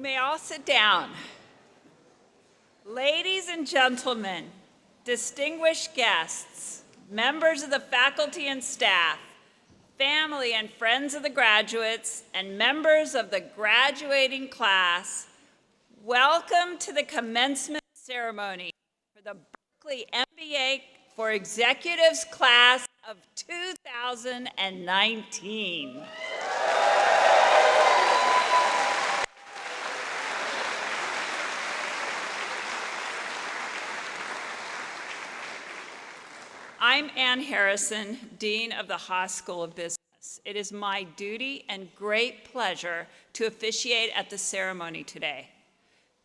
may all sit down. Ladies and gentlemen, distinguished guests, members of the faculty and staff, family and friends of the graduates, and members of the graduating class, welcome to the commencement ceremony for the Berkeley MBA for Executives class of 2019. I'm Ann Harrison, Dean of the Haas School of Business. It is my duty and great pleasure to officiate at the ceremony today.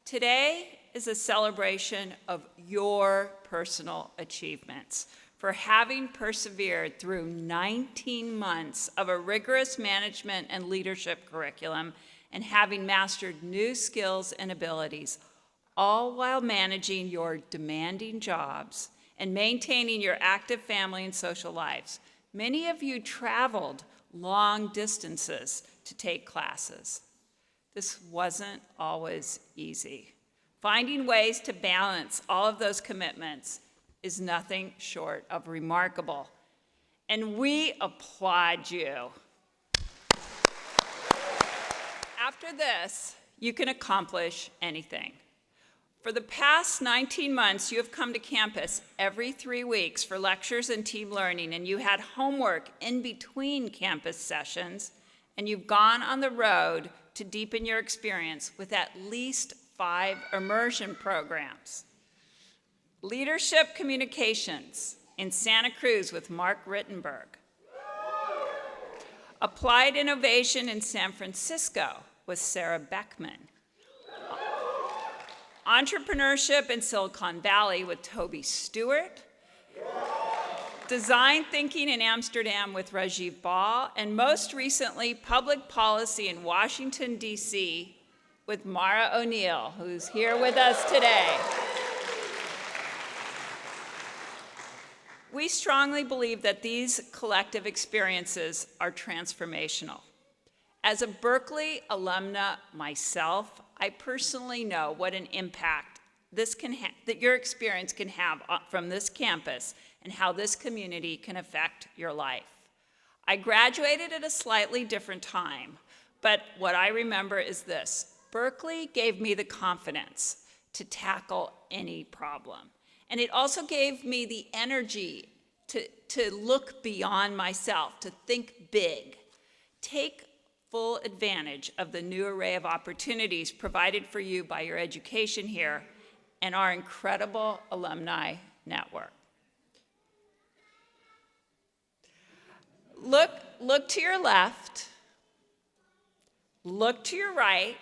Today is a celebration of your personal achievements for having persevered through 19 months of a rigorous management and leadership curriculum and having mastered new skills and abilities, all while managing your demanding jobs and maintaining your active family and social lives. Many of you traveled long distances to take classes. This wasn't always easy. Finding ways to balance all of those commitments is nothing short of remarkable. And we applaud you. After this, you can accomplish anything. For the past 19 months, you have come to campus every 3 weeks for lectures and team learning, and you had homework in between campus sessions, and you've gone on the road to deepen your experience with at least 5 immersion programs. Leadership Communications in Santa Cruz with Mark Rittenberg. Applied Innovation in San Francisco with Sarah Beckman. Entrepreneurship in Silicon Valley with Toby Stewart, Design Thinking in Amsterdam with Rajiv Ball, and most recently, Public Policy in Washington, D.C. with Mara O'Neill, who's here with us today. We strongly believe that these collective experiences are transformational. As a Berkeley alumna myself, I personally know what an impact that your experience can have from this campus and how this community can affect your life. I graduated at a slightly different time, but what I remember is this: Berkeley gave me the confidence to tackle any problem. And it also gave me the energy to look beyond myself, to think big. Take full advantage of the new array of opportunities provided for you by your education here and our incredible alumni network. Look to your left, look to your right.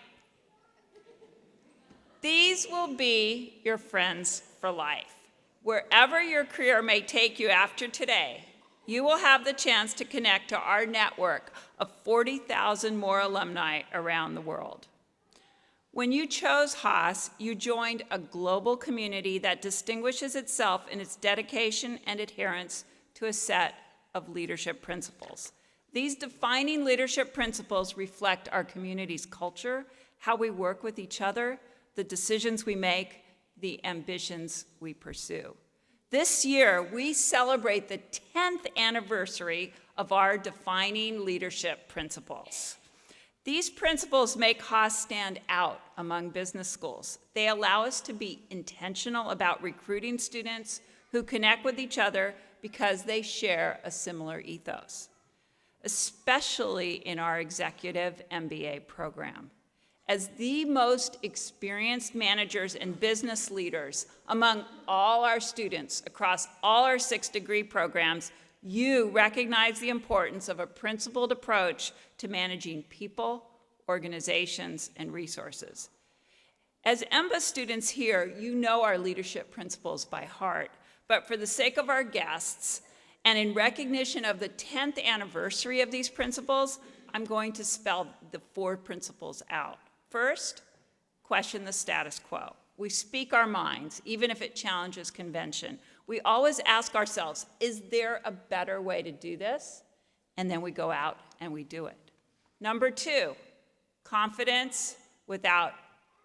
These will be your friends for life. Wherever your career may take you after today, you will have the chance to connect to our network of 40,000 more alumni around the world. When you chose Haas, you joined a global community that distinguishes itself in its dedication and adherence to a set of leadership principles. These defining leadership principles reflect our community's culture, how we work with each other, the decisions we make, the ambitions we pursue. This year, we celebrate the 10th anniversary of our defining leadership principles. These principles make Haas stand out among business schools. They allow us to be intentional about recruiting students who connect with each other because they share a similar ethos, especially in our executive MBA program. As the most experienced managers and business leaders among all our students across all our 6 degree programs, you recognize the importance of a principled approach to managing people, organizations, and resources. As MBA students here, you know our leadership principles by heart, but for the sake of our guests and in recognition of the 10th anniversary of these principles, I'm going to spell the 4 principles out. First, question the status quo. We speak our minds, even if it challenges convention. We always ask ourselves, is there a better way to do this? And then we go out and we do it. Number 2, confidence without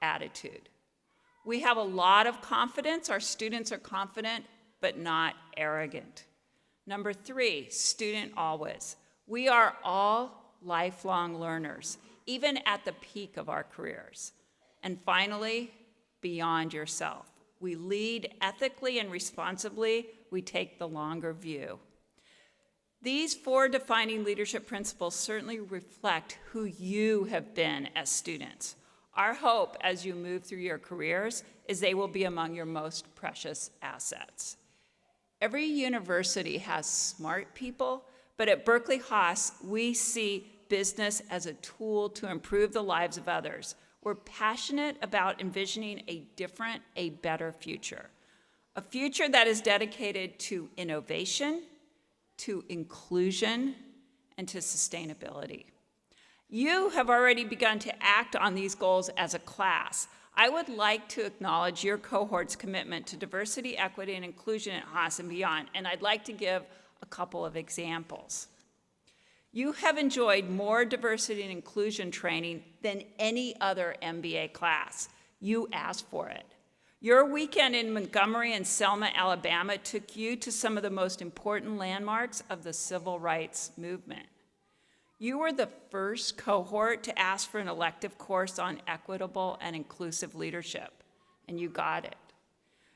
attitude. We have a lot of confidence. Our students are confident, but not arrogant. Number 3, student always. We are all lifelong learners, even at the peak of our careers. And finally, beyond yourself. We lead ethically and responsibly. We take the longer view. These 4 defining leadership principles certainly reflect who you have been as students. Our hope as you move through your careers is they will be among your most precious assets. Every university has smart people, but at Berkeley Haas, we see business as a tool to improve the lives of others. We're passionate about envisioning a different, a better future. A future that is dedicated to innovation, to inclusion, and to sustainability. You have already begun to act on these goals as a class. I would like to acknowledge your cohort's commitment to diversity, equity, and inclusion at Haas and beyond, and I'd like to give a couple of examples. You have enjoyed more diversity and inclusion training than any other MBA class. You asked for it. Your weekend in Montgomery and Selma, Alabama took you to some of the most important landmarks of the civil rights movement. You were the first cohort to ask for an elective course on equitable and inclusive leadership, and you got it.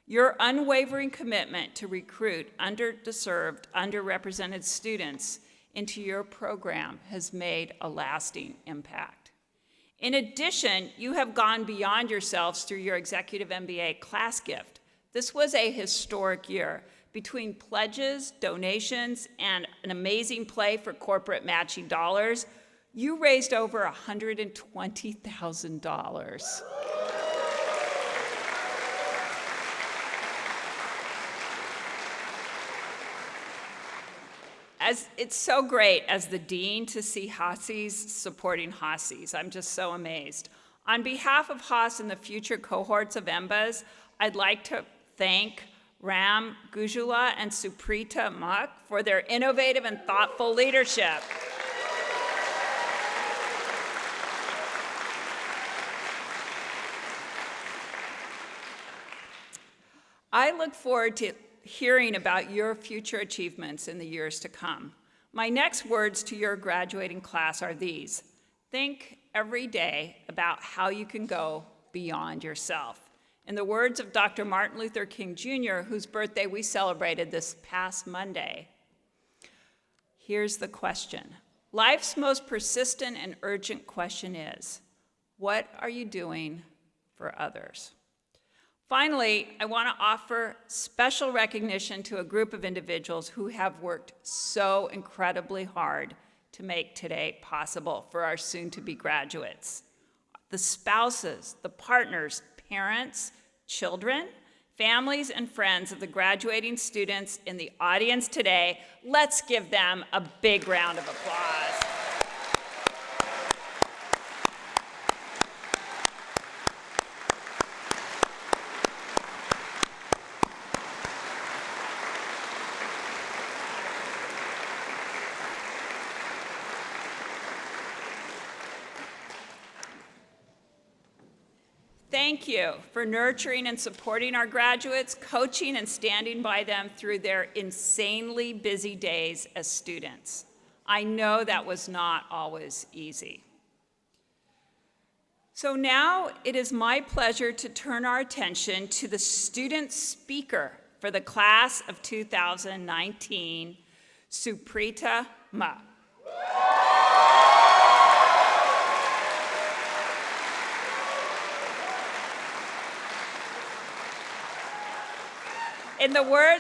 Your unwavering commitment to recruit underserved, underrepresented students into your program has made a lasting impact. In addition, you have gone beyond yourselves through your Executive MBA class gift. This was a historic year. Between pledges, donations, and an amazing play for corporate matching dollars, you raised over $120,000. It's so great as the dean to see Haassies supporting Haassies. I'm just so amazed. On behalf of Haas and the future cohorts of MBAs, I'd like to thank Ram Gujula and Suprita Mak for their innovative and thoughtful leadership. I look forward to hearing about your future achievements in the years to come. My next words to your graduating class are these: think every day about how you can go beyond yourself. In the words of Dr. Martin Luther King Jr., whose birthday we celebrated this past Monday, here's the question. Life's most persistent and urgent question is, what are you doing for others? Finally, I want to offer special recognition to a group of individuals who have worked so incredibly hard to make today possible for our soon-to-be graduates. The spouses, the partners, parents, children, families, and friends of the graduating students in the audience today, let's give them a big round of applause. Thank you for nurturing and supporting our graduates, coaching and standing by them through their insanely busy days as students. I know that was not always easy. So now it is my pleasure to turn our attention to the student speaker for the class of 2019, Suprita Ma.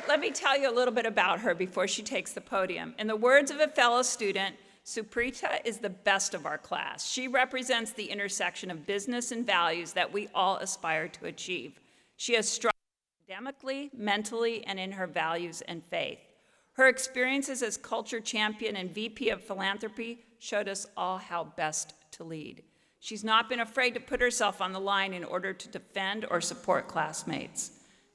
Let me tell you a little bit about her before she takes the podium. In the words of a fellow student, Suprita is the best of our class. She represents the intersection of business and values that we all aspire to achieve. She has struggled academically, mentally, and in her values and faith. Her experiences as culture champion and VP of philanthropy showed us all how best to lead. She's not been afraid to put herself on the line in order to defend or support classmates.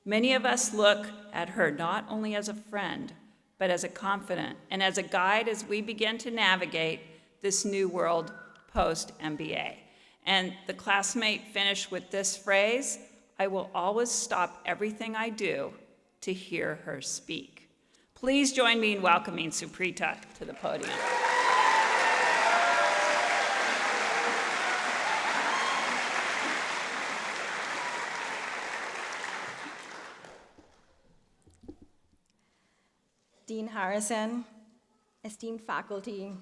Many of us look at her not only as a friend, but as a confidant and as a guide as we begin to navigate this new world post-MBA. And the classmate finished with this phrase, "I will always stop everything I do to hear her speak." Please join me in welcoming Suprita to the podium. Dean Harrison, esteemed faculty,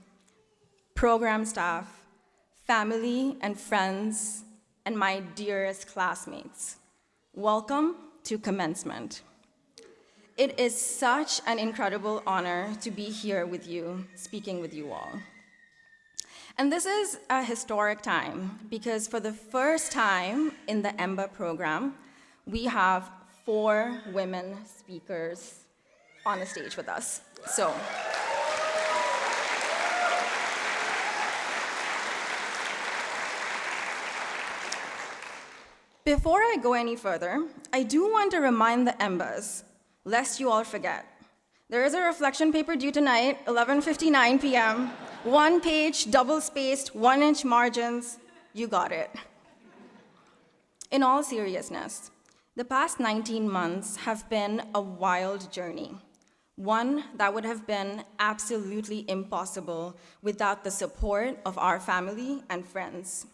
program staff, family and friends, and my dearest classmates, welcome to Commencement. It is such an incredible honor to be here with you, speaking with you all. And this is a historic time because for the first time in the MBA program, we have 4 women speakers on the stage with us. So, before I go any further, I do want to remind the MBAs, lest you all forget, there is a reflection paper due tonight, 11:59 p.m., 1 page, double-spaced, 1-inch margins. You got it. In all seriousness, the past 19 months have been a wild journey. One that would have been absolutely impossible without the support of our family and friends.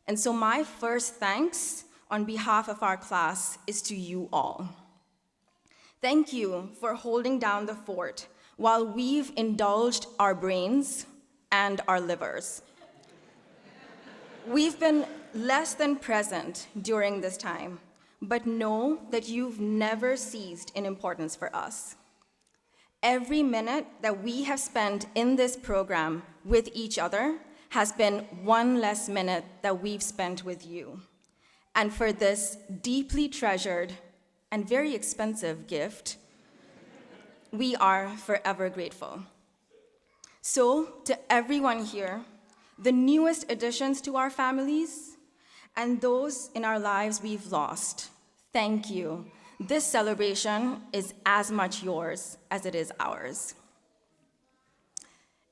And so my first thanks on behalf of our class is to you all. Thank you for holding down the fort while we've indulged our brains and our livers. We've been less than present during this time, but know that you've never ceased in importance for us. Every minute that we have spent in this program with each other has been one less minute that we've spent with you. And for this deeply treasured and very expensive gift, we are forever grateful. So, to everyone here, the newest additions to our families, and those in our lives we've lost, thank you. This celebration is as much yours as it is ours.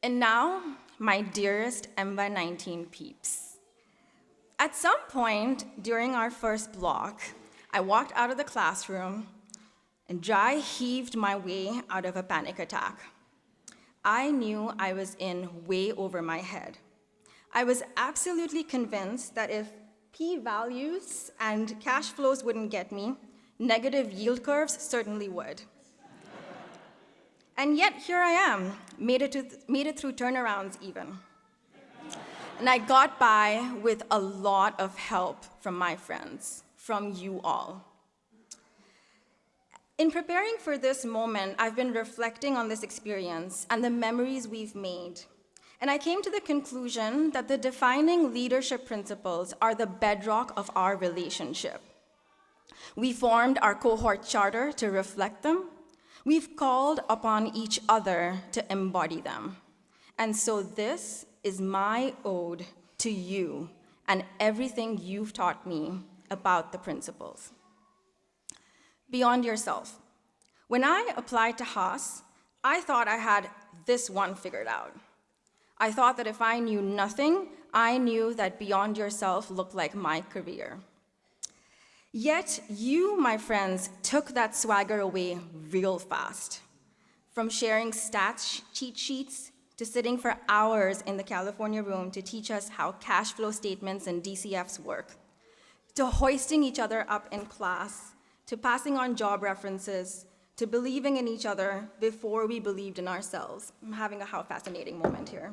And now, my dearest MBA 19 peeps. At some point during our first block, I walked out of the classroom and dry heaved my way out of a panic attack. I knew I was in way over my head. I was absolutely convinced that if p-values and cash flows wouldn't get me, negative yield curves certainly would. And yet here I am, made it through turnarounds even. And I got by with a lot of help from my friends, from you all. In preparing for this moment, I've been reflecting on this experience and the memories we've made. And I came to the conclusion that the defining leadership principles are the bedrock of our relationship. We formed our cohort charter to reflect them. We've called upon each other to embody them. And so this is my ode to you and everything you've taught me about the principles. Beyond yourself. When I applied to Haas, I thought I had this one figured out. I thought that if I knew nothing, I knew that beyond yourself looked like my career. Yet you, my friends, took that swagger away real fast. From sharing stats cheat sheets to sitting for hours in the California room to teach us how cash flow statements and DCFs work, to hoisting each other up in class, to passing on job references, to believing in each other before we believed in ourselves. I'm having a how fascinating moment here.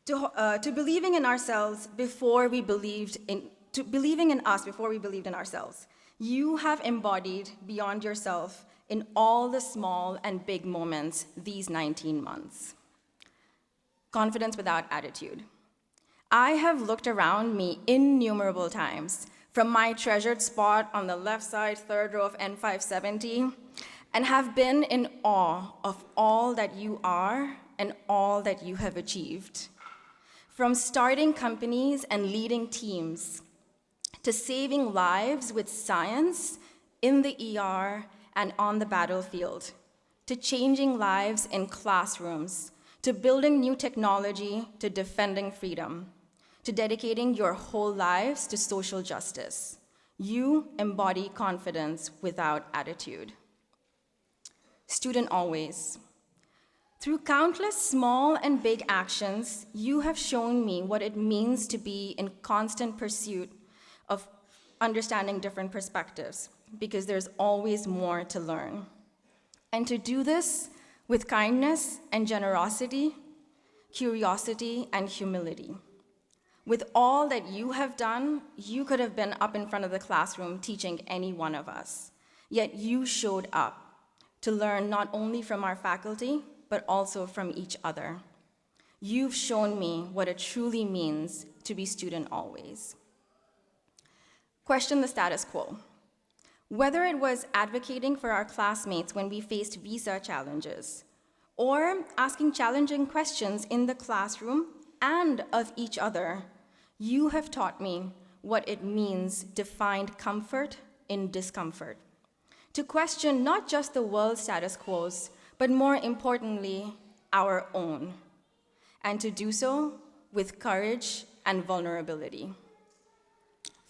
To believing in ourselves before we believed in, to believing in us before we believed in ourselves. You have embodied beyond yourself in all the small and big moments these 19 months. Confidence without attitude. I have looked around me innumerable times from my treasured spot on the left side, third row of N570, and have been in awe of all that you are and all that you have achieved. From starting companies and leading teams, to saving lives with science in the ER and on the battlefield, to changing lives in classrooms, to building new technology, to defending freedom, to dedicating your whole lives to social justice. You embody confidence without attitude. Student always. Through countless small and big actions, you have shown me what it means to be in constant pursuit of understanding different perspectives, because there's always more to learn. And to do this with kindness and generosity, curiosity and humility. With all that you have done, you could have been up in front of the classroom teaching any one of us. Yet you showed up to learn not only from our faculty, but also from each other. You've shown me what it truly means to be student always. Question the status quo. Whether it was advocating for our classmates when we faced visa challenges, or asking challenging questions in the classroom and of each other, you have taught me what it means to find comfort in discomfort, to question not just the world's status quos, but more importantly, our own, and to do so with courage and vulnerability.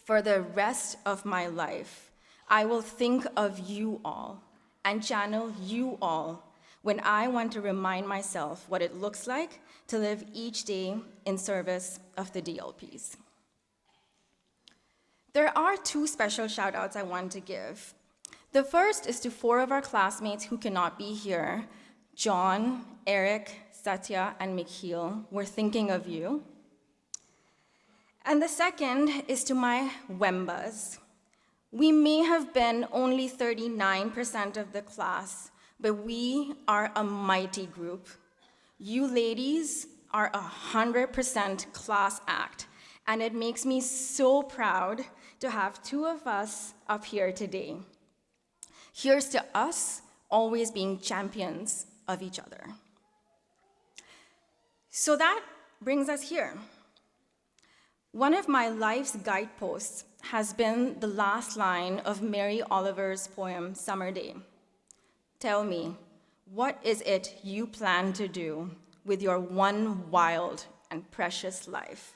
For the rest of my life, I will think of you all and channel you all when I want to remind myself what it looks like to live each day in service of the DLPs. There are two special shout-outs I want to give. The first is to 4 of our classmates who cannot be here. John, Eric, Satya, and Mikhil. We're thinking of you. And the second is to my Wembas. We may have been only 39% of the class, but we are a mighty group. You ladies are 100% class act, and it makes me so proud to have 2 of us up here today. Here's to us always being champions of each other. So that brings us here. One of my life's guideposts has been the last line of Mary Oliver's poem, Summer Day. Tell me, what is it you plan to do with your one wild and precious life?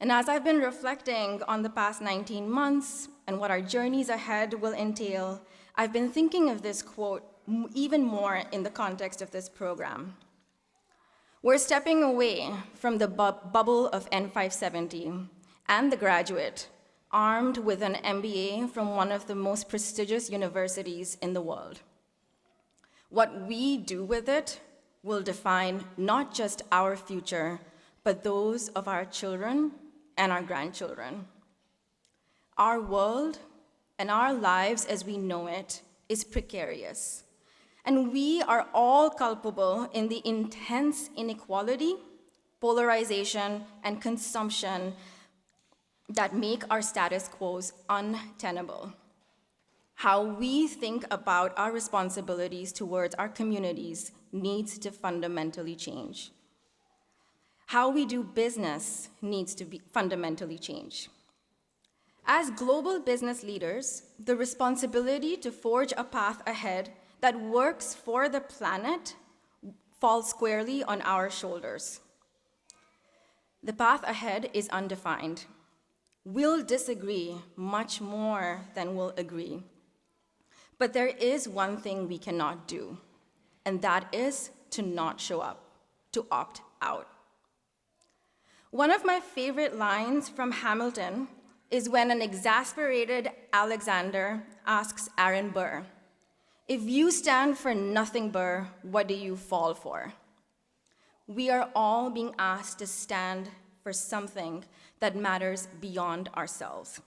And as I've been reflecting on the past 19 months and what our journeys ahead will entail, I've been thinking of this quote even more in the context of this program. We're stepping away from the bubble of N570 and the graduate, armed with an MBA from one of the most prestigious universities in the world. What we do with it will define not just our future, but those of our children and our grandchildren. Our world and our lives as we know it is precarious. And we are all culpable in the intense inequality, polarization, and consumption that make our status quos untenable. How we think about our responsibilities towards our communities needs to fundamentally change. How we do business needs to be fundamentally changed. As global business leaders, the responsibility to forge a path ahead that works for the planet falls squarely on our shoulders. The path ahead is undefined. We'll disagree much more than we'll agree. But there is one thing we cannot do, and that is to not show up, to opt out. One of my favorite lines from Hamilton is when an exasperated Alexander asks Aaron Burr, "If you stand for nothing, Burr, what do you fall for?" We are all being asked to stand for something that matters beyond ourselves.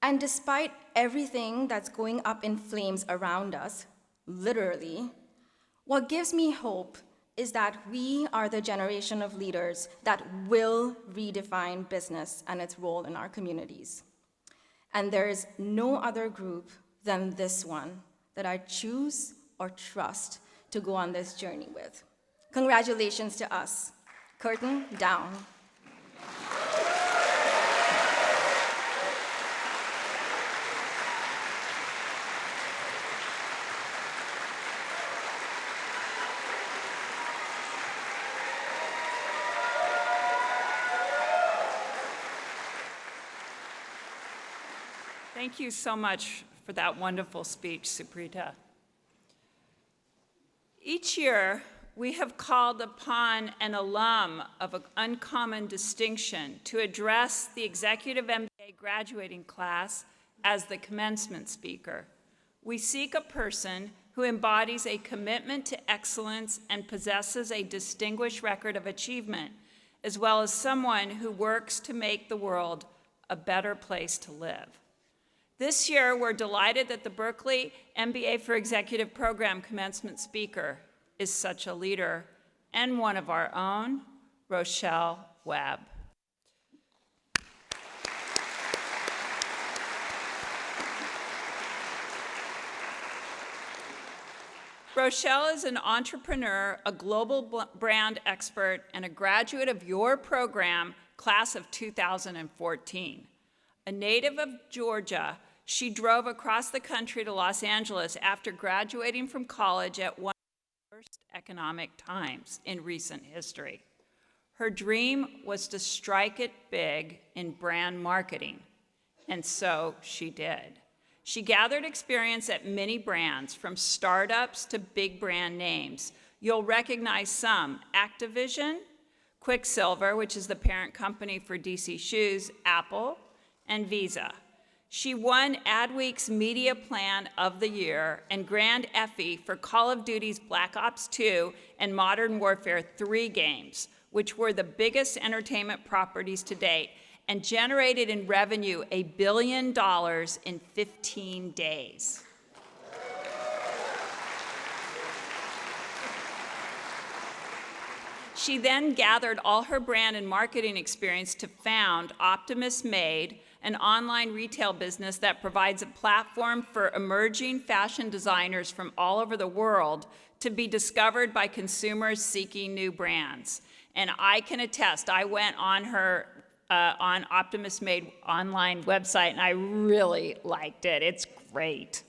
And despite everything that's going up in flames around us, literally, what gives me hope is that we are the generation of leaders that will redefine business and its role in our communities. And there is no other group than this one that I choose or trust to go on this journey with. Congratulations to us. Curtain down. Thank you so much for that wonderful speech, Suprita. Each year, we have called upon an alum of an uncommon distinction to address the Executive MBA graduating class as the commencement speaker. We seek a person who embodies a commitment to excellence and possesses a distinguished record of achievement, as well as someone who works to make the world a better place to live. This year, we're delighted that the Berkeley MBA for Executive Program commencement speaker is such a leader and one of our own, Rochelle Webb. Rochelle is an entrepreneur, a global brand expert, and a graduate of your program, class of 2014. A native of Georgia, she drove across the country to Los Angeles after graduating from college at one of the worst economic times in recent history. Her dream was to strike it big in brand marketing, and so she did. She gathered experience at many brands, from startups to big brand names. You'll recognize some: Activision, Quicksilver, which is the parent company for DC Shoes, Apple, and Visa. She won Adweek's Media Plan of the Year and Grand Effie for Call of Duty's Black Ops II and Modern Warfare 3 games, which were the biggest entertainment properties to date, and generated in revenue $1 billion in 15 days. She then gathered all her brand and marketing experience to found Optimus Made, an online retail business that provides a platform for emerging fashion designers from all over the world to be discovered by consumers seeking new brands. And I can attest, I went on her on Optimus Made online website, and I really liked it. It's great.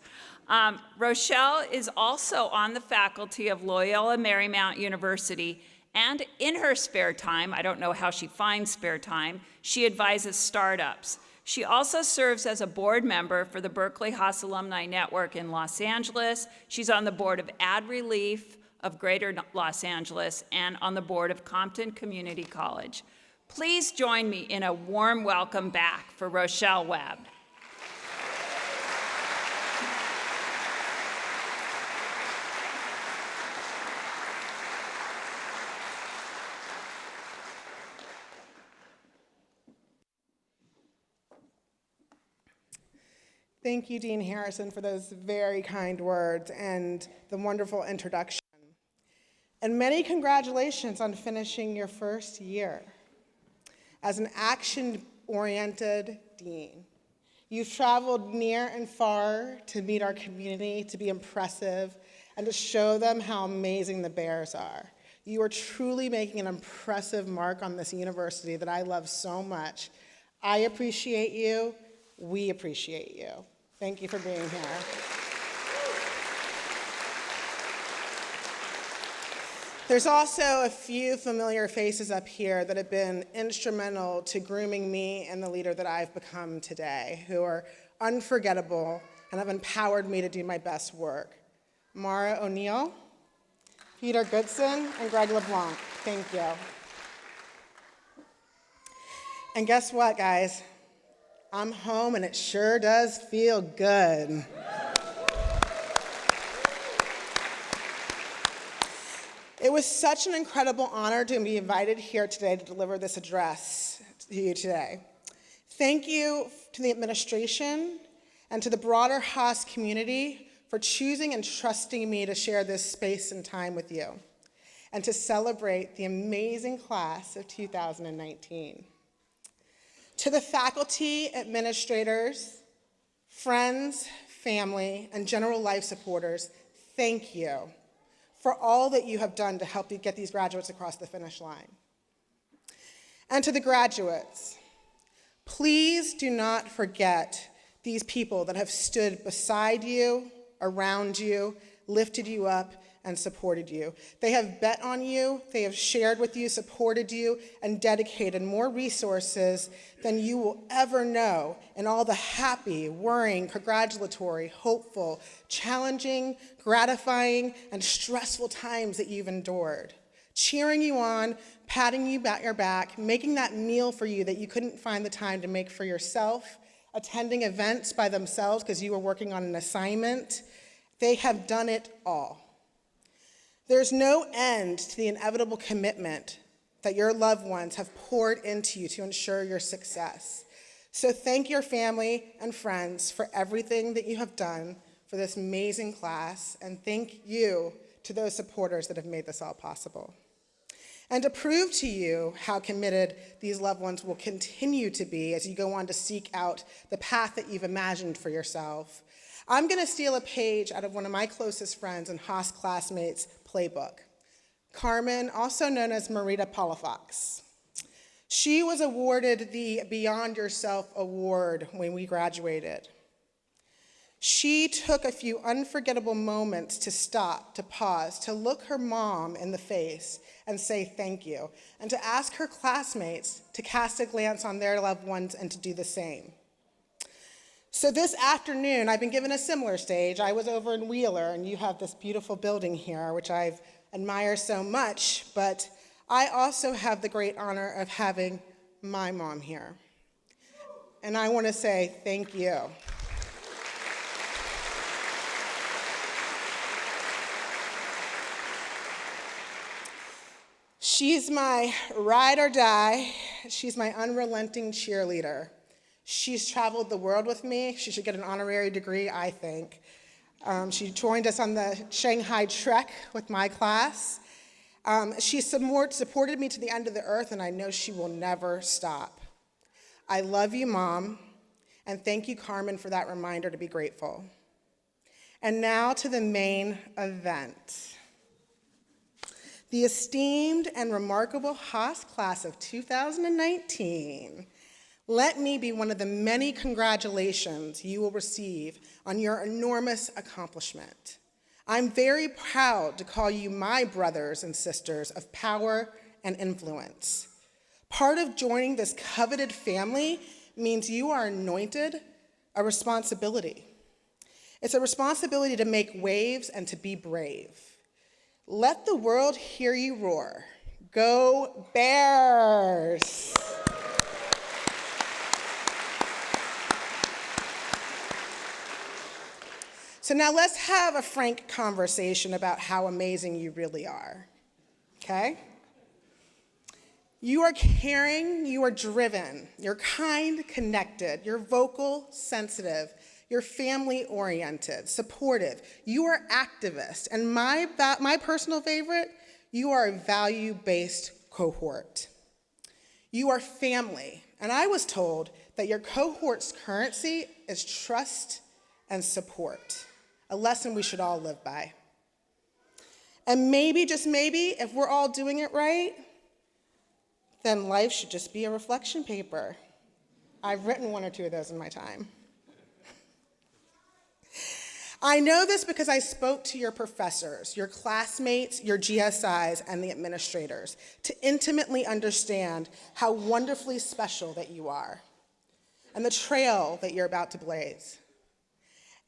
Rochelle is also on the faculty of Loyola Marymount University, and in her spare time, I don't know how she finds spare time, she advises startups. She also serves as a board member for the Berkeley Haas Alumni Network in Los Angeles. She's on the board of Ad Relief of Greater Los Angeles and on the board of Compton Community College. Please join me in a warm welcome back for Rochelle Webb. Thank you, Dean Harrison, for those very kind words and the wonderful introduction. And many congratulations on finishing your first year. As an action-oriented dean, you've traveled near and far to meet our community, to be impressive, and to show them how amazing the Bears are. You are truly making an impressive mark on this university that I love so much. I appreciate you. We appreciate you. Thank you for being here. There's also a few familiar faces up here that have been instrumental to grooming me and the leader that I've become today, who are unforgettable and have empowered me to do my best work. Mara O'Neill, Peter Goodson, and Greg LeBlanc. Thank you. And guess what, guys? I'm home, and it sure does feel good. It was such an incredible honor to be invited here today to deliver this address to you today. Thank you to the administration and to the broader Haas community for choosing and trusting me to share this space and time with you, and to celebrate the amazing class of 2019. To the faculty, administrators, friends, family, and general life supporters, thank you for all that you have done to help you get these graduates across the finish line. And to the graduates, please do not forget these people that have stood beside you, around you, lifted you up, and supported you. They have bet on you, they have shared with you, supported you, and dedicated more resources than you will ever know in all the happy, worrying, congratulatory, hopeful, challenging, gratifying, and stressful times that you've endured. Cheering you on, patting you at your back, making that meal for you that you couldn't find the time to make for yourself, attending events by themselves because you were working on an assignment. They have done it all. There's no end to the inevitable commitment that your loved ones have poured into you to ensure your success. So thank your family and friends for everything that you have done for this amazing class, and thank you to those supporters that have made this all possible. And to prove to you how committed these loved ones will continue to be as you go on to seek out the path that you've imagined for yourself, I'm going to steal a page out of one of my closest friends and Haas classmates' playbook. Carmen, also known as Marita Palafox. She was awarded the Beyond Yourself Award when we graduated. She took a few unforgettable moments to stop, to pause, to look her mom in the face and say thank you, and to ask her classmates to cast a glance on their loved ones and to do the same. So this afternoon, I've been given a similar stage. I was over in Wheeler, and you have this beautiful building here, which I admire so much, but I also have the great honor of having my mom here. And I want to say thank you. She's my ride or die. She's my unrelenting cheerleader. She's traveled the world with me. She should get an honorary degree, I think. She joined us on the Shanghai trek with my class. She supported me to the end of the earth, and I know she will never stop. I love you, Mom, and thank you, Carmen, for that reminder to be grateful. And now to the main event. The esteemed and remarkable Haas class of 2019. Let me be one of the many congratulations you will receive on your enormous accomplishment. I'm very proud to call you my brothers and sisters of power and influence. Part of joining this coveted family means you are anointed a responsibility. It's a responsibility to make waves and to be brave. Let the world hear you roar. Go Bears! So now let's have a frank conversation about how amazing you really are, okay? You are caring, you are driven, you're kind, connected, you're vocal, sensitive, you're family-oriented, supportive, you are activist, and my personal favorite, you are a value-based cohort. You are family, and I was told that your cohort's currency is trust and support. A lesson we should all live by. And maybe, just maybe, if we're all doing it right, then life should just be a reflection paper. I've written one or two of those in my time. I know this because I spoke to your professors, your classmates, your GSIs, and the administrators to intimately understand how wonderfully special that you are and the trail that you're about to blaze.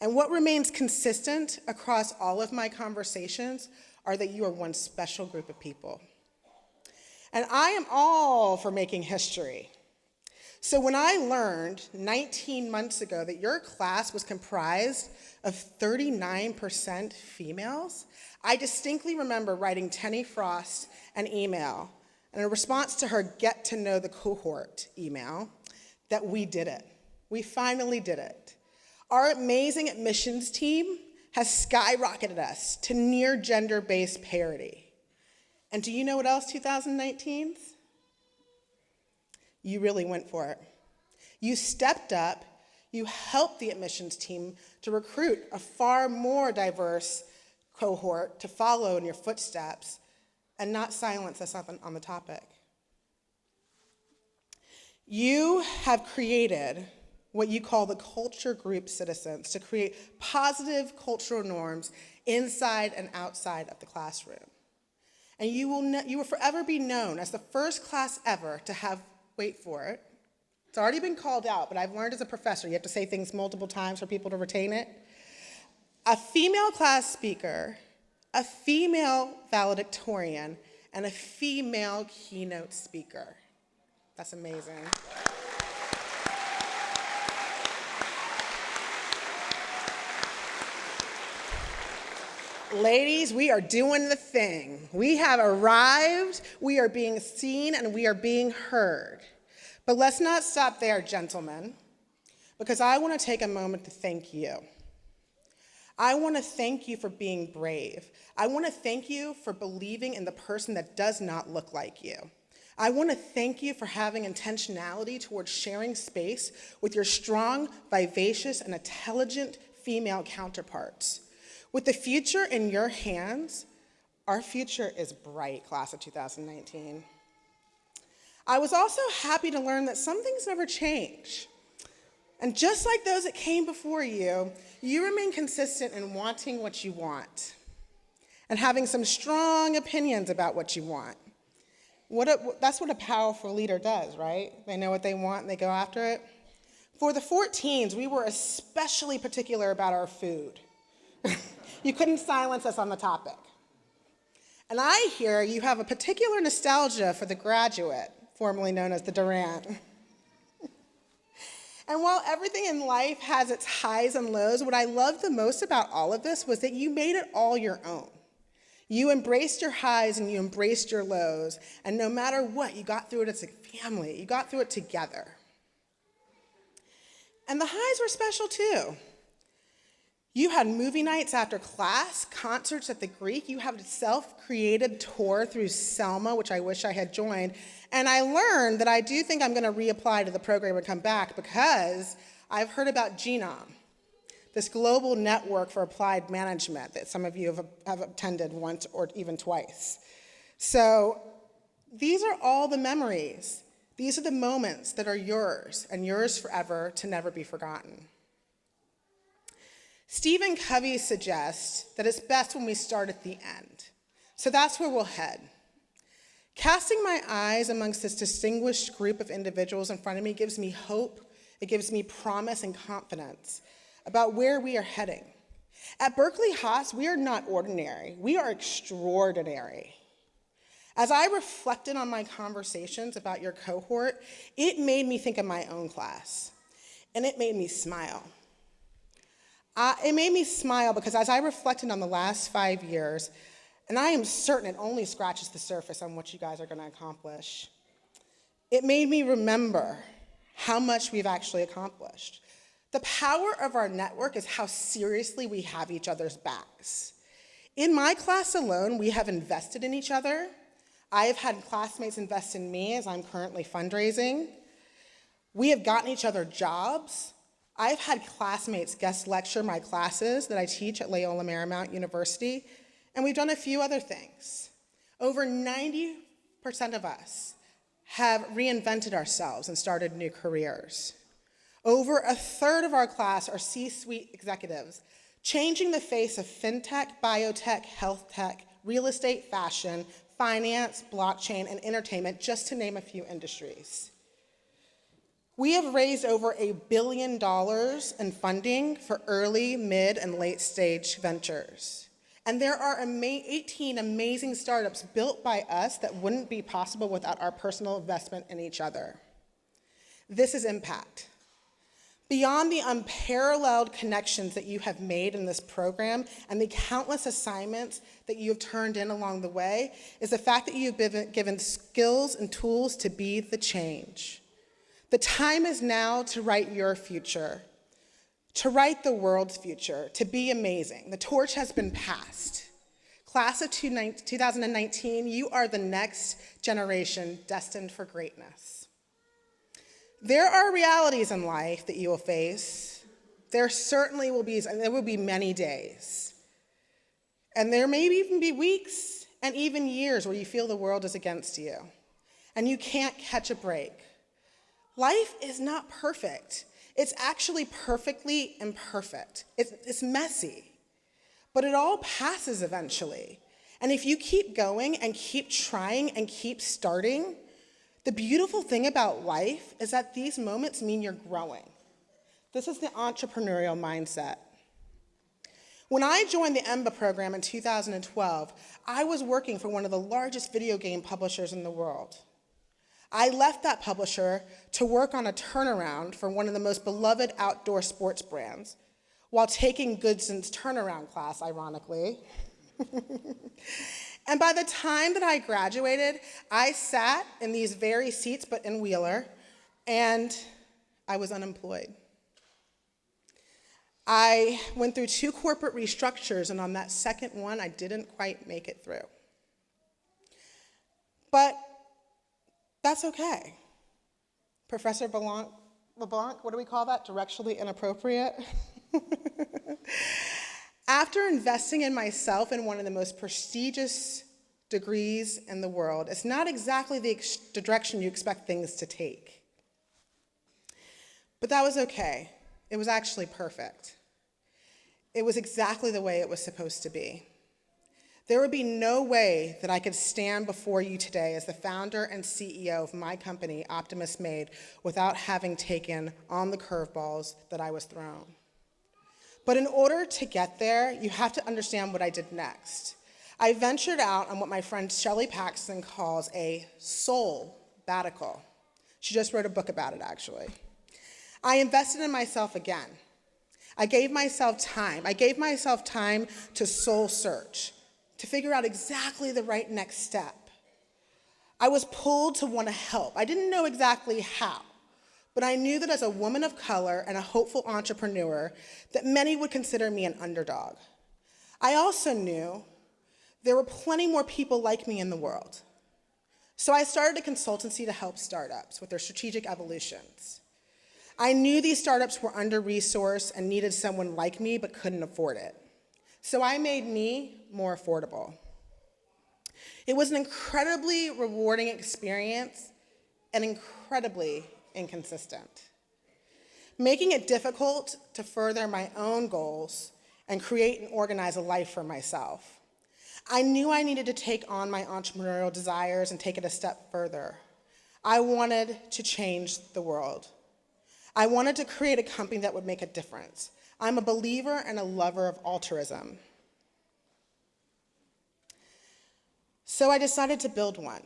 And what remains consistent across all of my conversations are that you are one special group of people. And I am all for making history. So when I learned 19 months ago that your class was comprised of 39% females, I distinctly remember writing Tenny Frost an email, and in response to her get to know the cohort email, that we did it. We finally did it. Our amazing admissions team has skyrocketed us to near gender-based parity. And do you know what else 2019's? You really went for it. You stepped up, you helped the admissions team to recruit a far more diverse cohort to follow in your footsteps and not silence us on the topic. You have created what you call the culture group citizens, to create positive cultural norms inside and outside of the classroom. And you will forever be known as the first class ever to have, wait for it, it's already been called out, but I've learned as a professor, you have to say things multiple times for people to retain it. A female class speaker, a female valedictorian, and a female keynote speaker. That's amazing. Ladies, we are doing the thing. We have arrived, we are being seen, and we are being heard. But let's not stop there, gentlemen, because I want to take a moment to thank you. I want to thank you for being brave. I want to thank you for believing in the person that does not look like you. I want to thank you for having intentionality towards sharing space with your strong, vivacious, and intelligent female counterparts. With the future in your hands, our future is bright, class of 2019. I was also happy to learn that some things never change. And just like those that came before you, you remain consistent in wanting what you want and having some strong opinions about what you want. That's what a powerful leader does, right? They know what they want and they go after it. For the 14s, we were especially particular about our food. You couldn't silence us on the topic. And I hear you have a particular nostalgia for the graduate, formerly known as the Durant. And while everything in life has its highs and lows, what I loved the most about all of this was that you made it all your own. You embraced your highs and you embraced your lows, and no matter what, you got through it as a family. You got through it together. And the highs were special too. You had movie nights after class, concerts at the Greek. You had a self-created tour through Selma, which I wish I had joined. And I learned that I do think I'm going to reapply to the program and come back because I've heard about Genome, this global network for applied management that some of you have attended once or even twice. So these are all the memories. These are the moments that are yours and yours forever to never be forgotten. Stephen Covey suggests that it's best when we start at the end. So that's where we'll head. Casting my eyes amongst this distinguished group of individuals in front of me gives me hope, it gives me promise and confidence about where we are heading. At Berkeley Haas, we are not ordinary, we are extraordinary. As I reflected on my conversations about your cohort, it made me think of my own class, and it made me smile. It made me smile because as I reflected on the last 5 years, and I am certain it only scratches the surface on what you guys are going to accomplish, it made me remember how much we've actually accomplished. The power of our network is how seriously we have each other's backs. In my class alone, we have invested in each other. I have had classmates invest in me as I'm currently fundraising. We have gotten each other jobs. I've had classmates guest lecture my classes that I teach at Loyola Marymount University, and we've done a few other things. Over 90% of us have reinvented ourselves and started new careers. Over a third of our class are C-suite executives, changing the face of fintech, biotech, health tech, real estate, fashion, finance, blockchain, and entertainment, just to name a few industries. We have raised over $1 billion in funding for early, mid, and late-stage ventures. And there are 18 amazing startups built by us that wouldn't be possible without our personal investment in each other. This is impact. Beyond the unparalleled connections that you have made in this program and the countless assignments that you have turned in along the way is the fact that you've been given skills and tools to be the change. The time is now to write your future, to write the world's future, to be amazing. The torch has been passed. Class of 2019, you are the next generation destined for greatness. There are realities in life that you will face. There certainly will be, and there will be many days. And there may even be weeks and even years where you feel the world is against you and you can't catch a break. Life is not perfect. It's actually perfectly imperfect. It's messy, but it all passes eventually. And if you keep going and keep trying and keep starting, the beautiful thing about life is that these moments mean you're growing. This is the entrepreneurial mindset. When I joined the MBA program in 2012, I was working for one of the largest video game publishers in the world. I left that publisher to work on a turnaround for one of the most beloved outdoor sports brands, while taking Goodson's turnaround class, ironically. And by the time that I graduated, I sat in these very seats, but in Wheeler, and I was unemployed. I went through 2 corporate restructures, and on that second one, I didn't quite make it through. But that's okay. Professor LeBlanc, what do we call that? Directionally inappropriate? After investing in myself in one of the most prestigious degrees in the world, it's not exactly the direction you expect things to take. But that was okay. It was actually perfect. It was exactly the way it was supposed to be. There would be no way that I could stand before you today as the founder and CEO of my company, Optimist Made, without having taken on the curveballs that I was thrown. But in order to get there, you have to understand what I did next. I ventured out on what my friend Shelley Paxton calls a soul sabbatical. She just wrote a book about it, actually. I invested in myself again. I gave myself time. I gave myself time to soul search, to figure out exactly the right next step. I was pulled to want to help. I didn't know exactly how, but I knew that as a woman of color and a hopeful entrepreneur, that many would consider me an underdog. I also knew there were plenty more people like me in the world. So I started a consultancy to help startups with their strategic evolutions. I knew these startups were under-resourced and needed someone like me but couldn't afford it. So I made me more affordable. It was an incredibly rewarding experience and incredibly inconsistent, making it difficult to further my own goals and create and organize a life for myself. I knew I needed to take on my entrepreneurial desires and take it a step further. I wanted to change the world. I wanted to create a company that would make a difference. I'm a believer and a lover of altruism. So I decided to build one.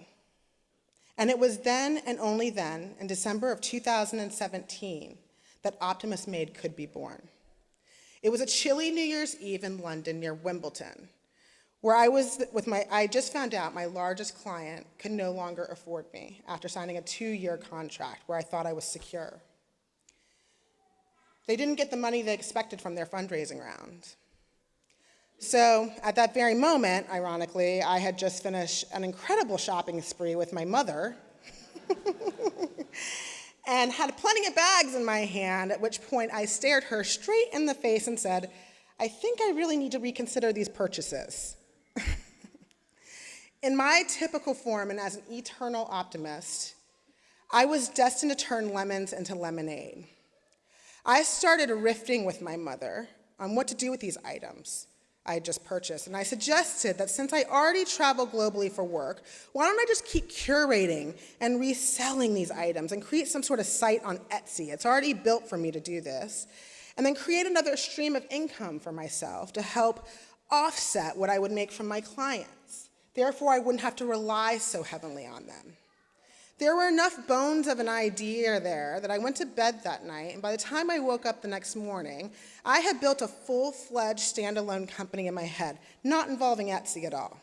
And it was then and only then, in December of 2017, that Optimist Made could be born. It was a chilly New Year's Eve in London near Wimbledon, where I just found out my largest client could no longer afford me after signing a 2-year contract where I thought I was secure. They didn't get the money they expected from their fundraising round. So at that very moment, ironically, I had just finished an incredible shopping spree with my mother and had plenty of bags in my hand, at which point I stared her straight in the face and said, "I think I really need to reconsider these purchases." In my typical form and as an eternal optimist, I was destined to turn lemons into lemonade. I started riffing with my mother on what to do with these items I had just purchased, and I suggested that since I already travel globally for work, why don't I just keep curating and reselling these items and create some sort of site on Etsy? It's already built for me to do this, and then create another stream of income for myself to help offset what I would make from my clients. Therefore, I wouldn't have to rely so heavily on them. There were enough bones of an idea there that I went to bed that night, and by the time I woke up the next morning, I had built a full-fledged standalone company in my head, not involving Etsy at all.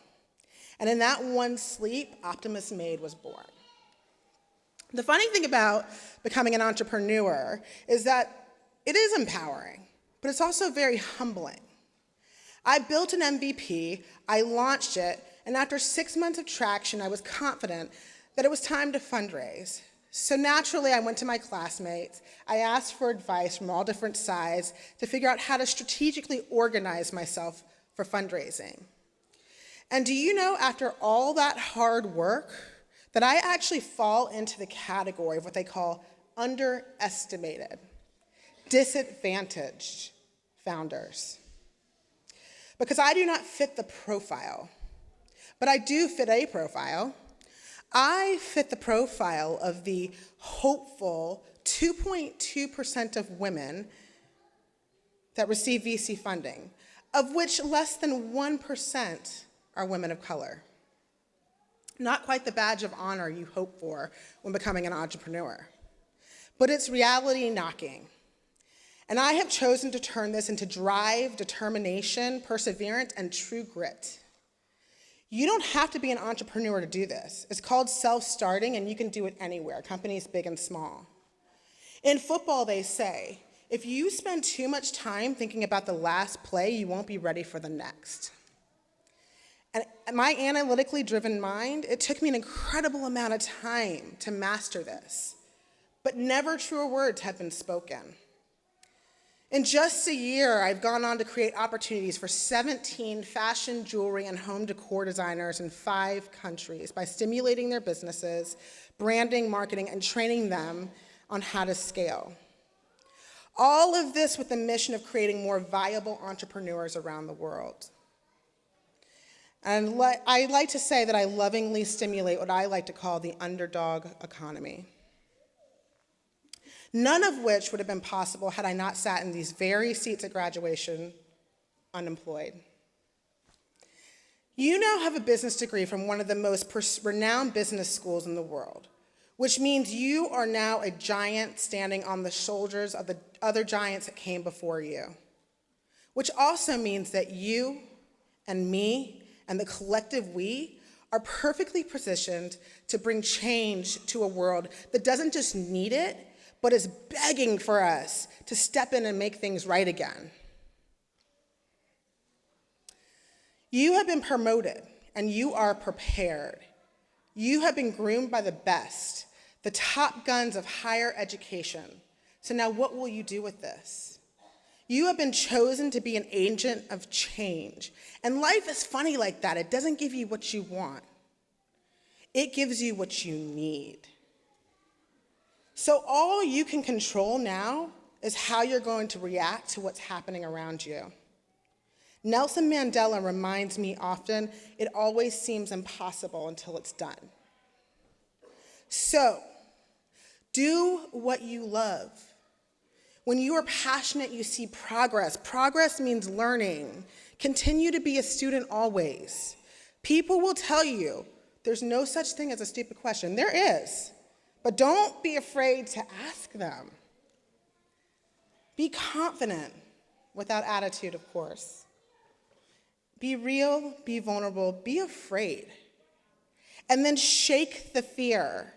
And in that one sleep, Optimist Made was born. The funny thing about becoming an entrepreneur is that it is empowering, but it's also very humbling. I built an MVP, I launched it, and after 6 months of traction, I was confident that it was time to fundraise. So naturally, I went to my classmates. I asked for advice from all different sides to figure out how to strategically organize myself for fundraising. And do you know, after all that hard work, that I actually fall into the category of what they call underestimated. disadvantaged founders. Because I do not fit the profile, but I do fit a profile. I fit the profile of the hopeful 2.2% of women that receive VC funding, of which less than 1% are women of color. Not quite the badge of honor you hope for when becoming an entrepreneur, but it's reality knocking. And I have chosen to turn this into drive, determination, perseverance, and true grit. You don't have to be an entrepreneur to do this. It's called self-starting, and you can do it anywhere, companies big and small. In football, they say, if you spend too much time thinking about the last play, you won't be ready for the next. And my analytically driven mind, it took me an incredible amount of time to master this, but never truer words have been spoken. In just a year, I've gone on to create opportunities for 17 fashion, jewelry, and home decor designers in 5 countries by stimulating their businesses, branding, marketing, and training them on how to scale. All of this with the mission of creating more viable entrepreneurs around the world. And I like to say that I lovingly stimulate what I like to call the underdog economy. None of which would have been possible had I not sat in these very seats at graduation unemployed. You now have a business degree from one of the most renowned business schools in the world, which means you are now a giant standing on the shoulders of the other giants that came before you, which also means that you and me and the collective we are perfectly positioned to bring change to a world that doesn't just need it, but is begging for us to step in and make things right again. You have been promoted, and you are prepared. You have been groomed by the best, the top guns of higher education. So now what will you do with this? You have been chosen to be an agent of change. And life is funny like that. It doesn't give you what you want. It gives you what you need. So all you can control now is how you're going to react to what's happening around you. Nelson Mandela reminds me often, it always seems impossible until it's done. So, do what you love. When you are passionate, you see progress. Progress means learning. Continue to be a student always. People will tell you there's no such thing as a stupid question. There is. But don't be afraid to ask them. Be confident, without attitude, of course. Be real, be vulnerable, be afraid. And then shake the fear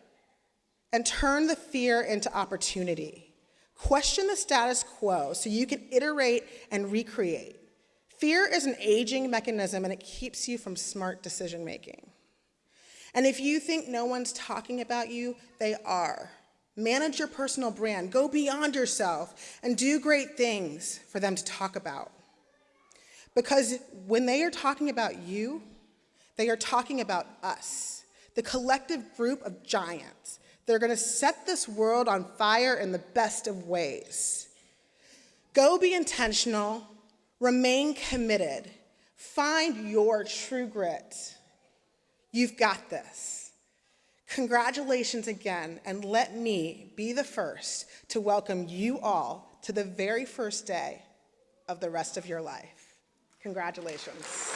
and turn the fear into opportunity. Question the status quo so you can iterate and recreate. Fear is an aging mechanism, and it keeps you from smart decision making. And if you think no one's talking about you, they are. Manage your personal brand. Go beyond yourself and do great things for them to talk about. Because when they are talking about you, they are talking about us, the collective group of giants. They're going to set this world on fire in the best of ways. Go be intentional, remain committed, find your true grit. You've got this. Congratulations again, and let me be the first to welcome you all to the very first day of the rest of your life. Congratulations.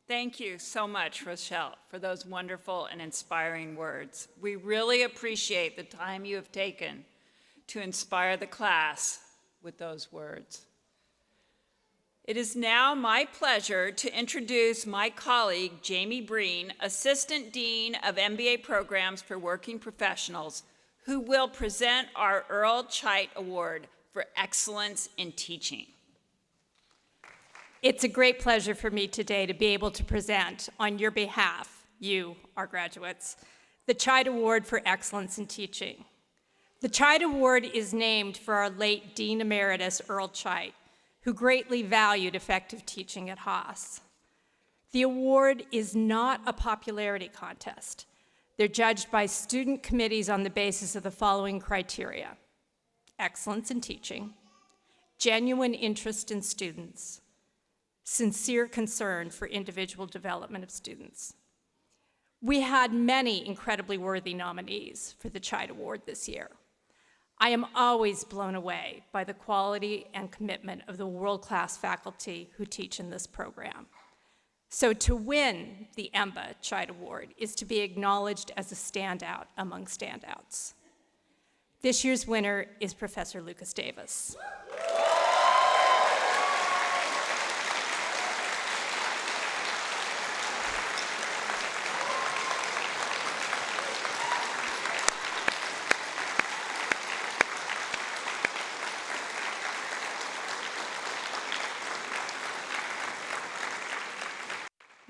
Thank you so much, Rochelle, for those wonderful and inspiring words. We really appreciate the time you have taken to inspire the class with those words. It is now my pleasure to introduce my colleague, Jamie Breen, Assistant Dean of MBA Programs for Working Professionals, who will present our Earl Chait Award for Excellence in Teaching. It's a great pleasure for me today to be able to present on your behalf, you, our graduates, the Chait Award for Excellence in Teaching. The Chide Award is named for our late Dean Emeritus, Earl Chide, who greatly valued effective teaching at Haas. The award is not a popularity contest. They're judged by student committees on the basis of the following criteria: excellence in teaching, genuine interest in students, sincere concern for individual development of students. We had many incredibly worthy nominees for the Chide Award this year. I am always blown away by the quality and commitment of the world-class faculty who teach in this program. So to win the EMBA Chide Award is to be acknowledged as a standout among standouts. This year's winner is Professor Lucas Davis.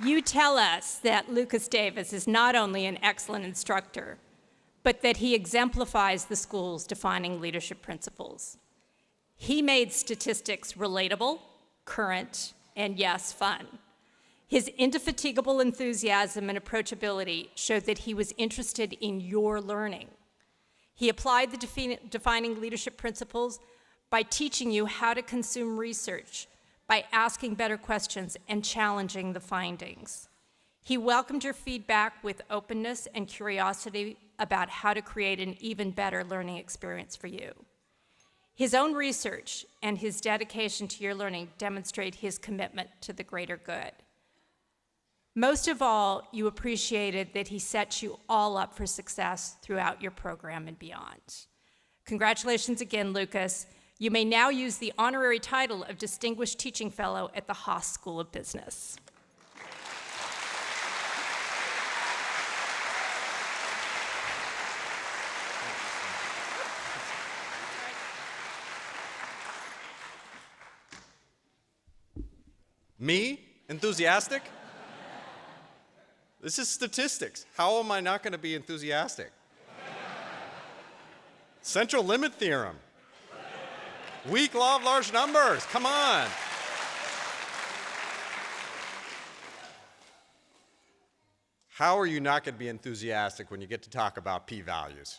You tell us that Lucas Davis is not only an excellent instructor, but that he exemplifies the school's defining leadership principles. He made statistics relatable, current, and yes, fun. His indefatigable enthusiasm and approachability showed that he was interested in your learning. He applied the defining leadership principles by teaching you how to consume research, by asking better questions and challenging the findings. He welcomed your feedback with openness and curiosity about how to create an even better learning experience for you. His own research and his dedication to your learning demonstrate his commitment to the greater good. Most of all, you appreciated that he sets you all up for success throughout your program and beyond. Congratulations again, Lucas. You may now use the honorary title of Distinguished Teaching Fellow at the Haas School of Business. Me? Enthusiastic? This is statistics. How am I not going to be enthusiastic? Central limit theorem. Weak law of large numbers. Come on. How are you not going to be enthusiastic when you get to talk about p-values?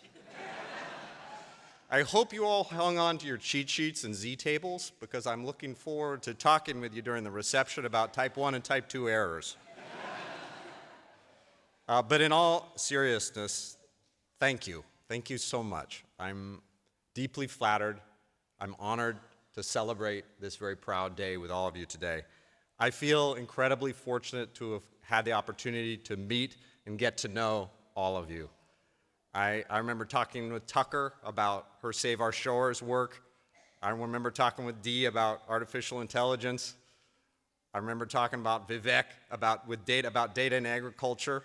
I hope you all hung on to your cheat sheets and z-tables, because I'm looking forward to talking with you during the reception about type 1 and type 2 errors. But in all seriousness, thank you. Thank you so much. I'm deeply flattered. I'm honored to celebrate this very proud day with all of you today. I feel incredibly fortunate to have had the opportunity to meet and get to know all of you. I remember talking with Tucker about her Save Our Shores work. I remember talking with Dee about artificial intelligence. I remember talking about Vivek about data and agriculture.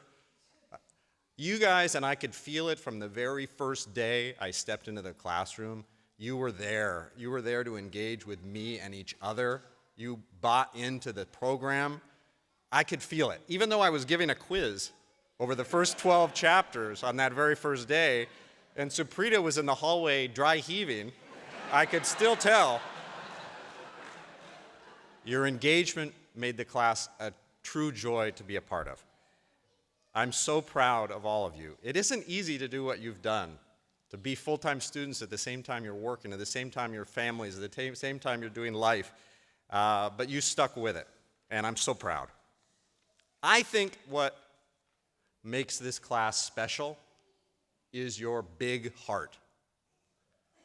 You guys, and I could feel it from the very first day I stepped into the classroom, you were there. You were there to engage with me and each other. You bought into the program. I could feel it. Even though I was giving a quiz over the first 12 chapters on that very first day, and Suprita was in the hallway dry heaving, I could still tell. Your engagement made the class a true joy to be a part of. I'm so proud of all of you. It isn't easy to do what you've done, to be full-time students at the same time you're working, at the same time your families, at the same time you're doing life, but you stuck with it, and I'm so proud. I think what makes this class special is your big heart.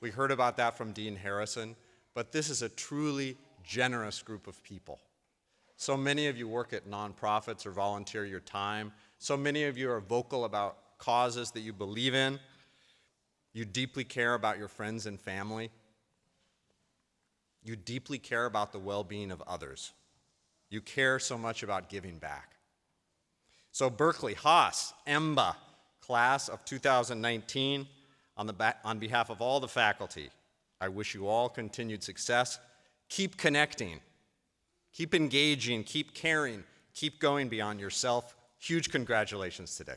We heard about that from Dean Harrison, but this is a truly generous group of people. So many of you work at nonprofits or volunteer your time. So many of you are vocal about causes that you believe in. You deeply care about your friends and family. You deeply care about the well-being of others. You care so much about giving back. So Berkeley, Haas, MBA, class of 2019, on behalf of all the faculty, I wish you all continued success. Keep connecting, keep engaging, keep caring, keep going beyond yourself. Huge congratulations today.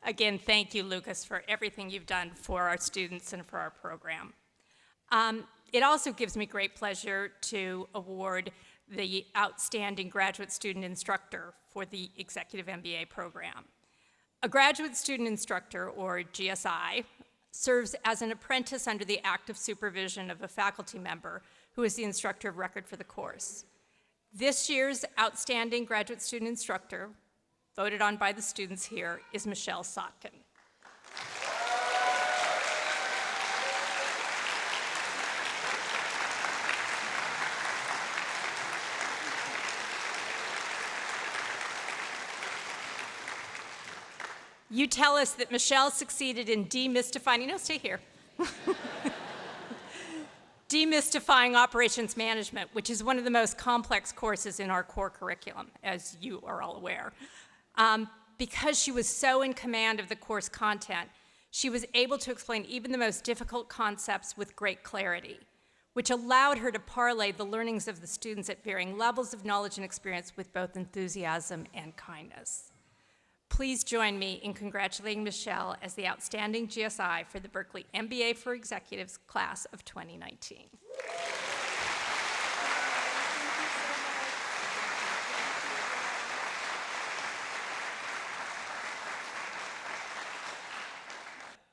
Again, thank you, Lucas, for everything you've done for our students and for our program. It also gives me great pleasure to award the Outstanding Graduate Student Instructor for the Executive MBA program. A Graduate Student Instructor, or GSI, serves as an apprentice under the active supervision of a faculty member who is the instructor of record for the course. This year's Outstanding Graduate Student Instructor, voted on by the students here, is Michelle Sotkin. You tell us that Michelle succeeded in demystifying, no, stay here. Demystifying operations management, which is one of the most complex courses in our core curriculum, as you are all aware. Because she was so in command of the course content, she was able to explain even the most difficult concepts with great clarity, which allowed her to parlay the learnings of the students at varying levels of knowledge and experience with both enthusiasm and kindness. Please join me in congratulating Michelle as the Outstanding GSI for the Berkeley MBA for Executives class of 2019.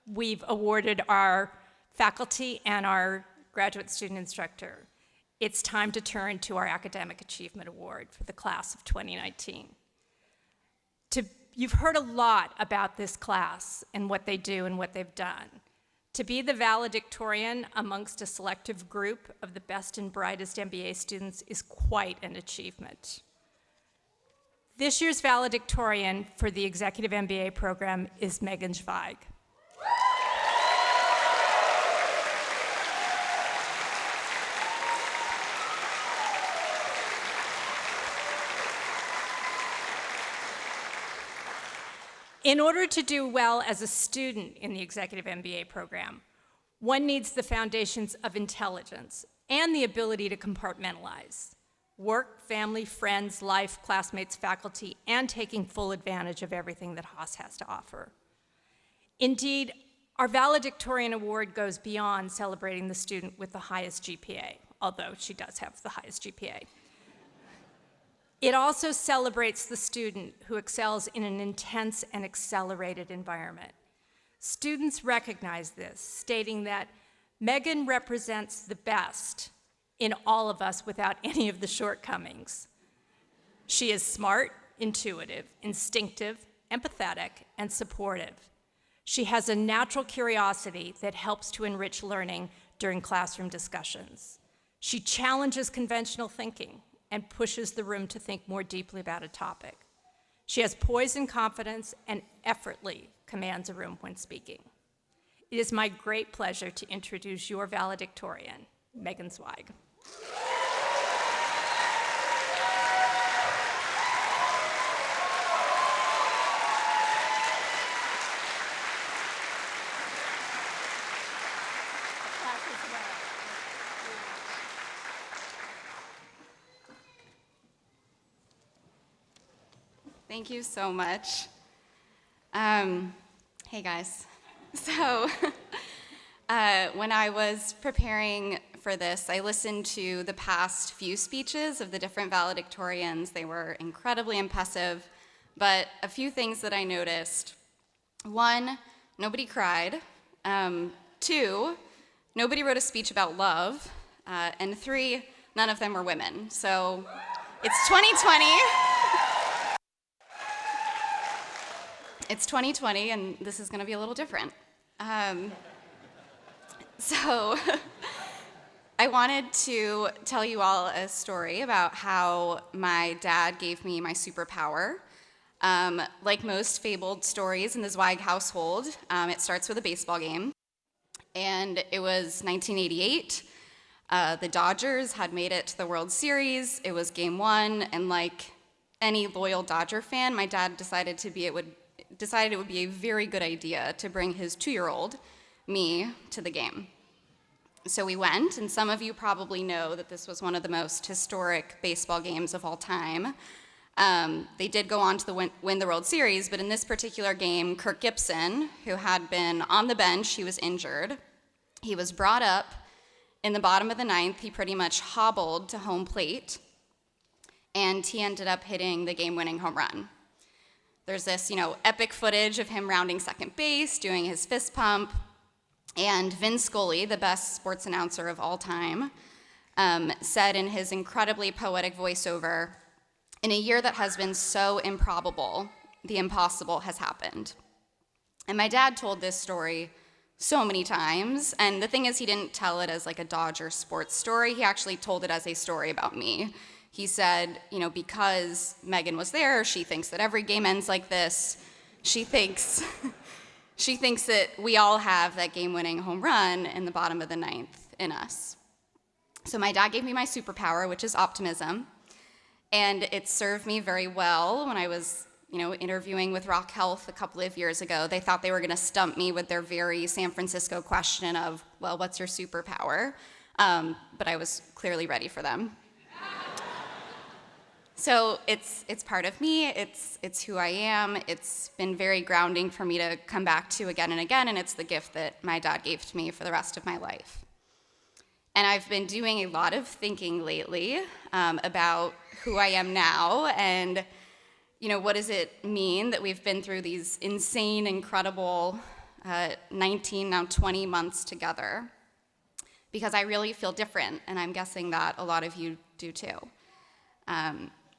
We've awarded our faculty and our graduate student instructor. It's time to turn to our Academic Achievement Award for the class of 2019. You've heard a lot about this class and what they do and what they've done. To be the valedictorian amongst a selective group of the best and brightest MBA students is quite an achievement. This year's valedictorian for the Executive MBA program is Megan Zweig. In order to do well as a student in the Executive MBA program, one needs the foundations of intelligence and the ability to compartmentalize work, family, friends, life, classmates, faculty, and taking full advantage of everything that Haas has to offer. Indeed, our Valedictorian Award goes beyond celebrating the student with the highest GPA, although she does have the highest GPA. It also celebrates the student who excels in an intense and accelerated environment. Students recognize this, stating that Megan represents the best in all of us without any of the shortcomings. She is smart, intuitive, instinctive, empathetic, and supportive. She has a natural curiosity that helps to enrich learning during classroom discussions. She challenges conventional thinking and pushes the room to think more deeply about a topic. She has poise and confidence and effortlessly commands a room when speaking. It is my great pleasure to introduce your valedictorian, Megan Zweig. Thank you so much. Hey guys. So when I was preparing for this, I listened to the past few speeches of the different valedictorians. They were incredibly impressive, but a few things that I noticed. 1, nobody cried. 2, nobody wrote a speech about love. And 3, none of them were women. So it's 2020. It's 2020, and this is going to be a little different. So I wanted to tell you all a story about how my dad gave me my superpower. Like most fabled stories in the Zweig household, it starts with a baseball game. And it was 1988. The Dodgers had made it to the World Series. It was game 1, and like any loyal Dodger fan, my dad decided it would be a very good idea to bring his 2-year-old, me, to the game. So we went, and some of you probably know that this was one of the most historic baseball games of all time. They did go on to win the World Series, but in this particular game, Kirk Gibson, who had been on the bench, he was injured. He was brought up in the bottom of the ninth. He pretty much hobbled to home plate, and he ended up hitting the game-winning home run. There's this, epic footage of him rounding second base, doing his fist pump, and Vin Scully, the best sports announcer of all time, said in his incredibly poetic voiceover, "In a year that has been so improbable, the impossible has happened." And my dad told this story so many times, and the thing is, he didn't tell it as like a Dodger sports story. He actually told it as a story about me. He said, because Megan was there, she thinks that every game ends like this. She thinks that we all have that game-winning home run in the bottom of the ninth in us. So my dad gave me my superpower, which is optimism, and it served me very well when I was, interviewing with Rock Health a couple of years ago. They thought they were going to stump me with their very San Francisco question of, well, what's your superpower? But I was clearly ready for them. So it's part of me, it's who I am, it's been very grounding for me to come back to again and again, and it's the gift that my dad gave to me for the rest of my life. And I've been doing a lot of thinking lately about who I am now, and what does it mean that we've been through these insane, incredible 19, now 20 months together, because I really feel different, and I'm guessing that a lot of you do too.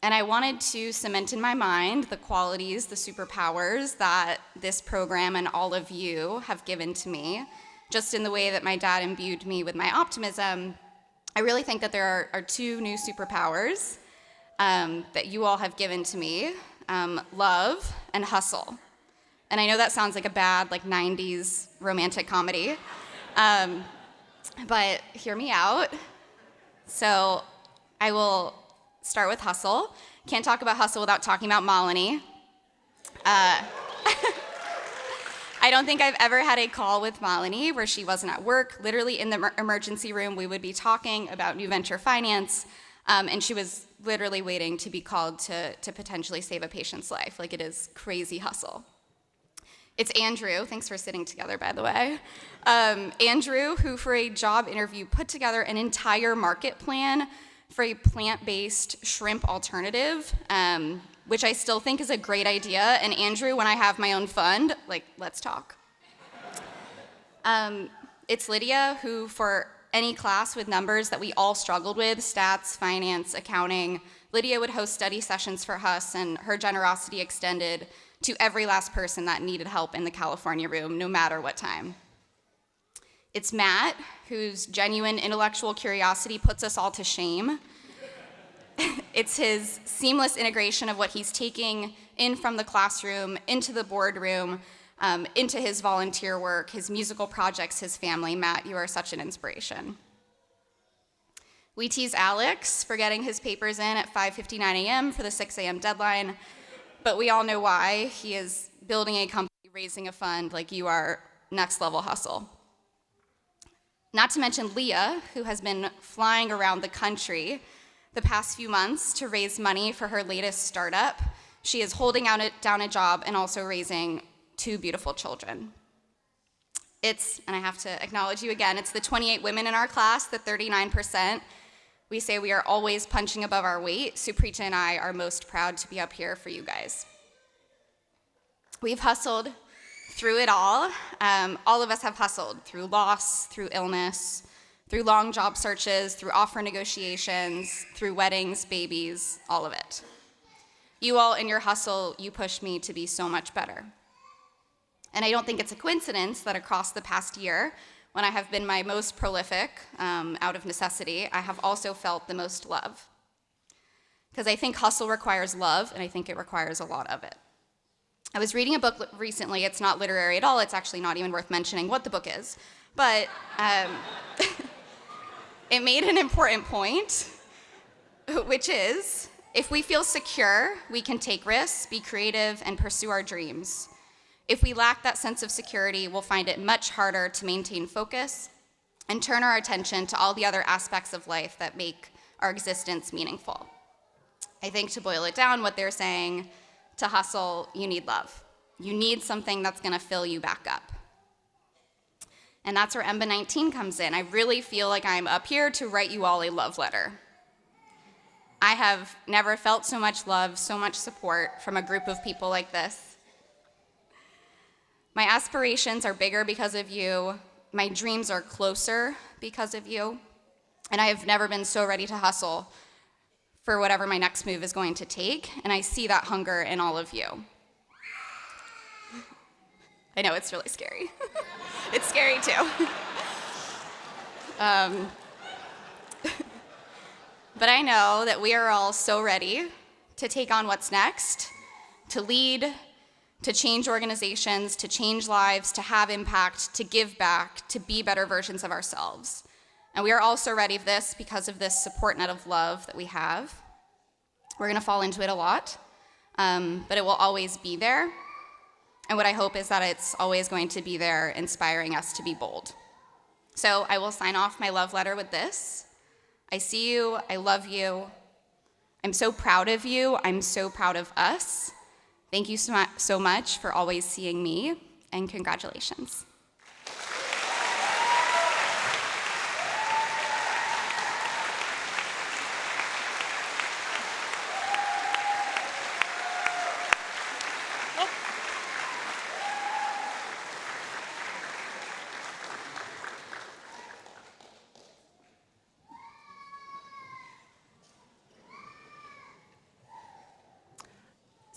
And I wanted to cement in my mind the qualities, the superpowers that this program and all of you have given to me. Just in the way that my dad imbued me with my optimism, I really think that there are two new superpowers that you all have given to me, love and hustle. And I know that sounds like a bad 90s romantic comedy, but hear me out. So I will start with hustle. Can't talk about hustle without talking about Malini. I don't think I've ever had a call with Malini where she wasn't at work. Literally in the emergency room, we would be talking about new venture finance, and she was literally waiting to be called to potentially save a patient's life. It is crazy hustle. It's Andrew, thanks for sitting together, by the way. Andrew, who for a job interview put together an entire market plan for a plant-based shrimp alternative, which I still think is a great idea. And Andrew, when I have my own fund, let's talk. It's Lydia, who for any class with numbers that we all struggled with, stats, finance, accounting, Lydia would host study sessions for Haas, and her generosity extended to every last person that needed help in the California room, no matter what time. It's Matt, whose genuine intellectual curiosity puts us all to shame. It's his seamless integration of what he's taking in from the classroom, into the boardroom, into his volunteer work, his musical projects, his family. Matt, you are such an inspiration. We tease Alex for getting his papers in at 5:59 a.m. for the 6 a.m. deadline, but we all know why. He is building a company, raising a fund. You are next level hustle. Not to mention Leah, who has been flying around the country the past few months to raise money for her latest startup. She is holding down a job and also raising 2 beautiful children. And I have to acknowledge you again, it's the 28 women in our class, the 39%. We say we are always punching above our weight. Supreeta and I are most proud to be up here for you guys. We've hustled through it all. All of us have hustled through loss, through illness, through long job searches, through offer negotiations, through weddings, babies, all of it. You all, in your hustle, you pushed me to be so much better. And I don't think it's a coincidence that across the past year, when I have been my most prolific, out of necessity, I have also felt the most love. Because I think hustle requires love, and I think it requires a lot of it. I was reading a book recently. It's not literary at all. It's actually not even worth mentioning what the book is. But it made an important point, which is, if we feel secure, we can take risks, be creative, and pursue our dreams. If we lack that sense of security, we'll find it much harder to maintain focus and turn our attention to all the other aspects of life that make our existence meaningful. I think to boil it down, what they're saying, to hustle, you need love. You need something that's gonna fill you back up. And that's where EMBA 19 comes in. I really feel like I'm up here to write you all a love letter. I have never felt so much love, so much support from a group of people like this. My aspirations are bigger because of you. My dreams are closer because of you. And I have never been so ready to hustle for whatever my next move is going to take. And I see that hunger in all of you. I know, it's really scary. It's scary too. But I know that we are all so ready to take on what's next, to lead, to change organizations, to change lives, to have impact, to give back, to be better versions of ourselves. And we are also ready for this because of this support net of love that we have. We're gonna fall into it a lot, but it will always be there. And what I hope is that it's always going to be there, inspiring us to be bold. So I will sign off my love letter with this. I see you, I love you. I'm so proud of you, I'm so proud of us. Thank you so much for always seeing me, and congratulations.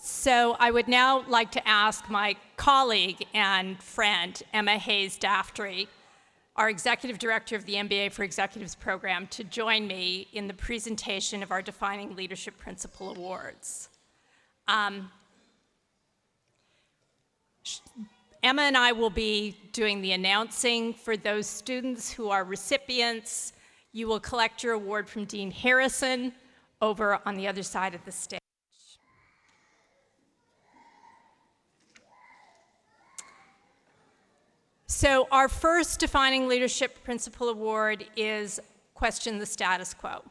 So I would now like to ask my colleague and friend, Emma Hayes-Daftry, our Executive Director of the MBA for Executives program, to join me in the presentation of our Defining Leadership Principle Awards. Emma and I will be doing the announcing for those students who are recipients. You will collect your award from Dean Harrison over on the other side of the stage. So our first Defining Leadership Principle Award is Question the Status Quo.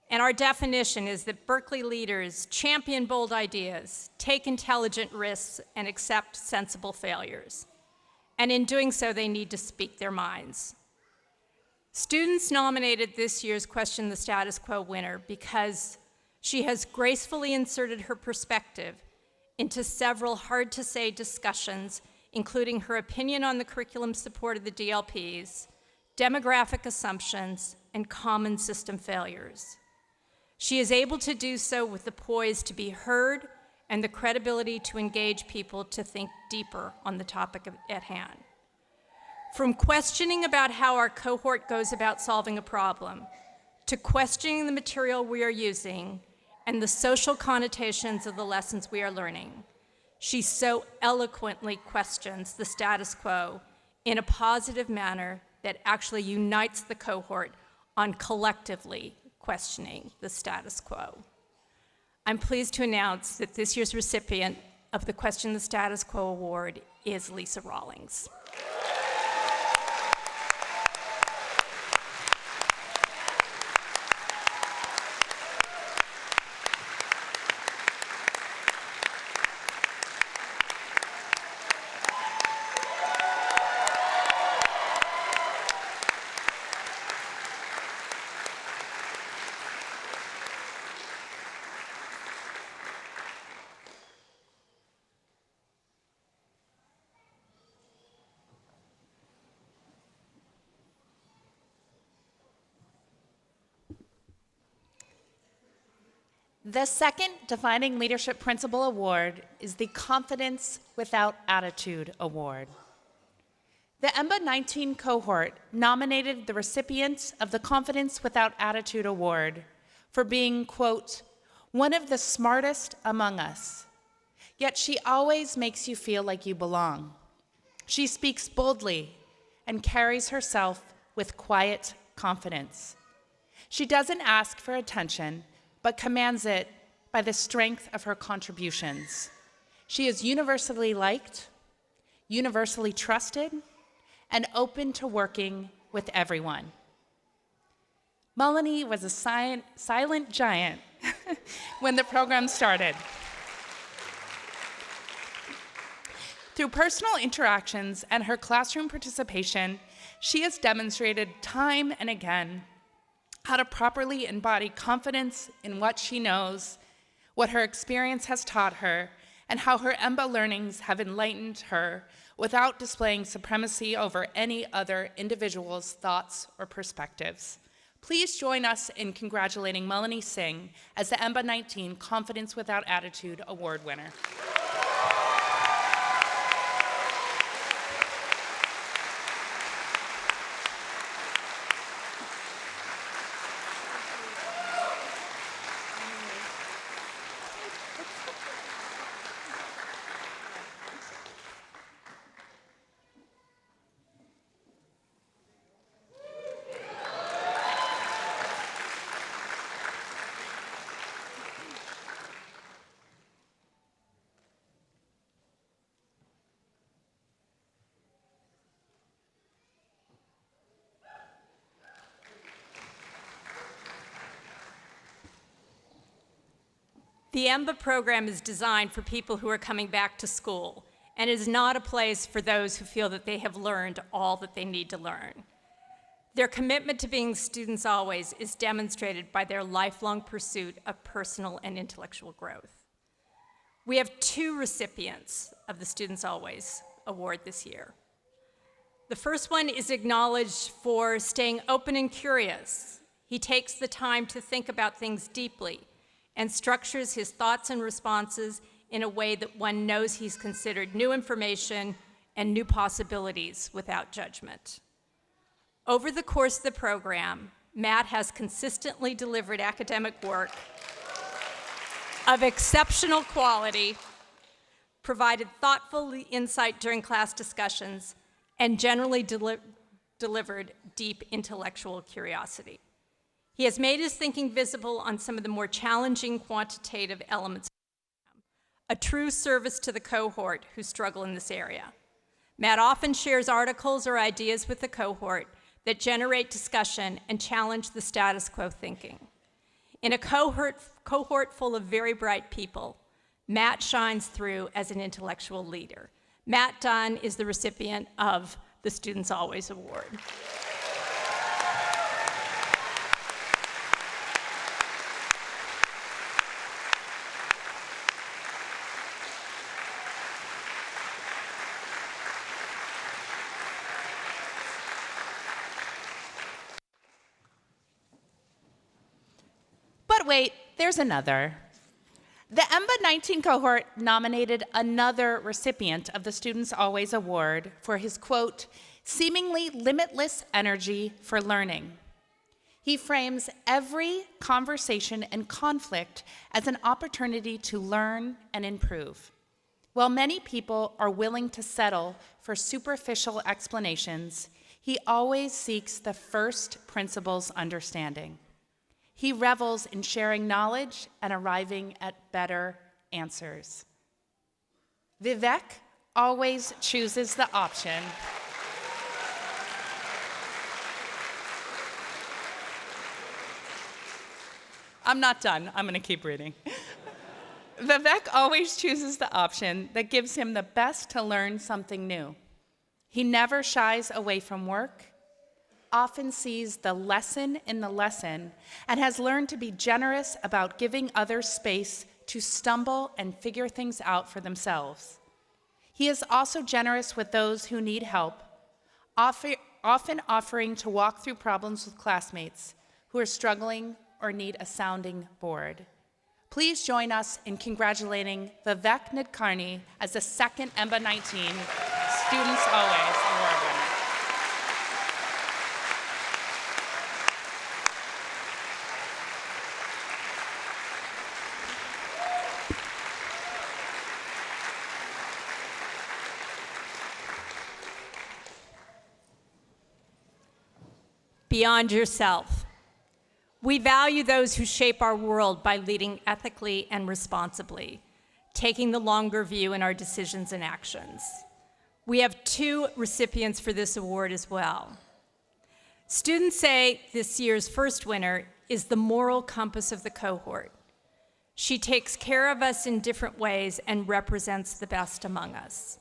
And our definition is that Berkeley leaders champion bold ideas, take intelligent risks, and accept sensible failures. And in doing so, they need to speak their minds. Students nominated this year's Question the Status Quo winner because she has gracefully inserted her perspective into several hard-to-say discussions, including her opinion on the curriculum support of the DLPs, demographic assumptions, and common system failures. She is able to do so with the poise to be heard and the credibility to engage people to think deeper on the topic at hand. From questioning about how our cohort goes about solving a problem, to questioning the material we are using and the social connotations of the lessons we are learning, she so eloquently questions the status quo in a positive manner that actually unites the cohort on collectively questioning the status quo. I'm pleased to announce that this year's recipient of the Question the Status Quo Award is Lisa Rawlings. The second Defining Leadership Principle Award is the Confidence Without Attitude Award. The EMBA 19 cohort nominated the recipient of the Confidence Without Attitude Award for being, quote, one of the smartest among us, yet she always makes you feel like you belong. She speaks boldly and carries herself with quiet confidence. She doesn't ask for attention, but commands it by the strength of her contributions. She is universally liked, universally trusted, and open to working with everyone. Melanie was a silent giant when the program started. Through personal interactions and her classroom participation, she has demonstrated time and again how to properly embody confidence in what she knows, what her experience has taught her, and how her EMBA learnings have enlightened her without displaying supremacy over any other individual's thoughts or perspectives. Please join us in congratulating Melanie Singh as the EMBA 19 Confidence Without Attitude Award winner. The EMBA program is designed for people who are coming back to school and is not a place for those who feel that they have learned all that they need to learn. Their commitment to being students always is demonstrated by their lifelong pursuit of personal and intellectual growth. We have 2 recipients of the Students Always Award this year. The first one is acknowledged for staying open and curious. He takes the time to think about things deeply and structures his thoughts and responses in a way that one knows he's considered new information and new possibilities without judgment. Over the course of the program, Matt has consistently delivered academic work of exceptional quality, provided thoughtful insight during class discussions, and generally delivered deep intellectual curiosity. He has made his thinking visible on some of the more challenging quantitative elements of the program, a true service to the cohort who struggle in this area. Matt often shares articles or ideas with the cohort that generate discussion and challenge the status quo thinking. In a cohort full of very bright people, Matt shines through as an intellectual leader. Matt Dunn is the recipient of the Students Always Award. But wait, there's another. The EMBA 19 cohort nominated another recipient of the Students Always Award for his, quote, seemingly limitless energy for learning. He frames every conversation and conflict as an opportunity to learn and improve. While many people are willing to settle for superficial explanations, he always seeks the first principles understanding. He revels in sharing knowledge and arriving at better answers. Vivek always chooses the option. I'm not done. I'm going to keep reading. Vivek always chooses the option that gives him the best to learn something new. He never shies away from work, often sees the lesson in the lesson, and has learned to be generous about giving others space to stumble and figure things out for themselves. He is also generous with those who need help, often offering to walk through problems with classmates who are struggling or need a sounding board. Please join us in congratulating Vivek Nadkarni as the second EMBA 19 Students Always Award winner. Beyond yourself. We value those who shape our world by leading ethically and responsibly, taking the longer view in our decisions and actions. We have 2 recipients for this award as well. Students say this year's first winner is the moral compass of the cohort. She takes care of us in different ways and represents the best among us.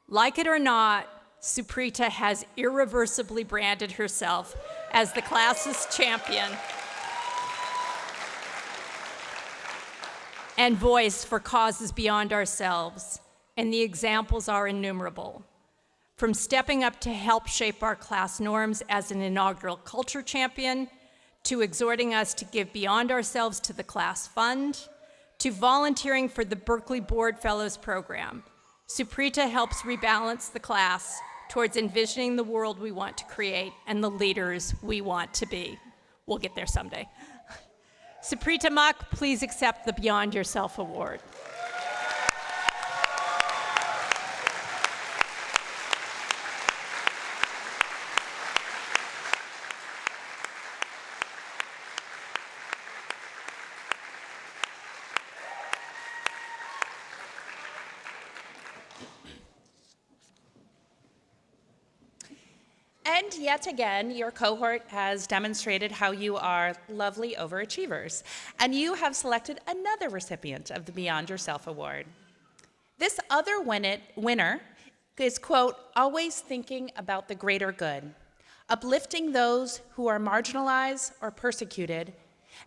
Like it or not, Suprita has irreversibly branded herself as the class's champion and voice for causes beyond ourselves, and the examples are innumerable. From stepping up to help shape our class norms as an inaugural culture champion, to exhorting us to give beyond ourselves to the class fund, to volunteering for the Berkeley Board Fellows Program, Suprita helps rebalance the class towards envisioning the world we want to create and the leaders we want to be. We'll get there someday. Suprita Mak, please accept the Beyond Yourself Award. And yet again, your cohort has demonstrated how you are lovely overachievers, and you have selected another recipient of the Beyond Yourself Award. This other winner is, quote, always thinking about the greater good, uplifting those who are marginalized or persecuted,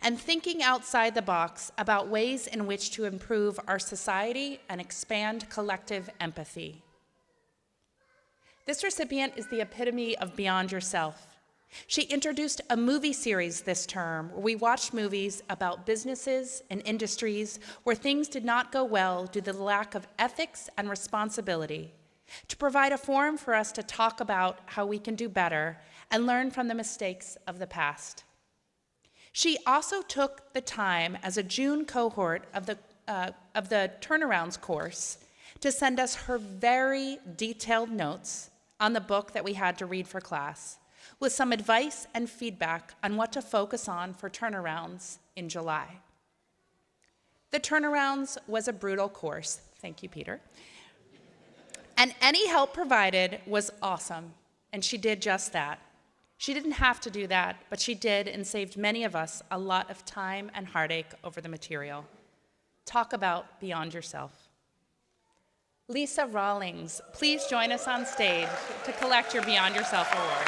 and thinking outside the box about ways in which to improve our society and expand collective empathy. This recipient is the epitome of Beyond Yourself. She introduced a movie series this term where we watched movies about businesses and industries where things did not go well due to the lack of ethics and responsibility, to provide a forum for us to talk about how we can do better and learn from the mistakes of the past. She also took the time as a June cohort of the Turnarounds course to send us her very detailed notes on the book that we had to read for class, with some advice and feedback on what to focus on for Turnarounds in July. The Turnarounds was a brutal course, thank you, Peter, and any help provided was awesome, and she did just that. She didn't have to do that, but she did and saved many of us a lot of time and heartache over the material. Talk about Beyond Yourself. Lisa Rawlings, please join us on stage to collect your Beyond Yourself Award.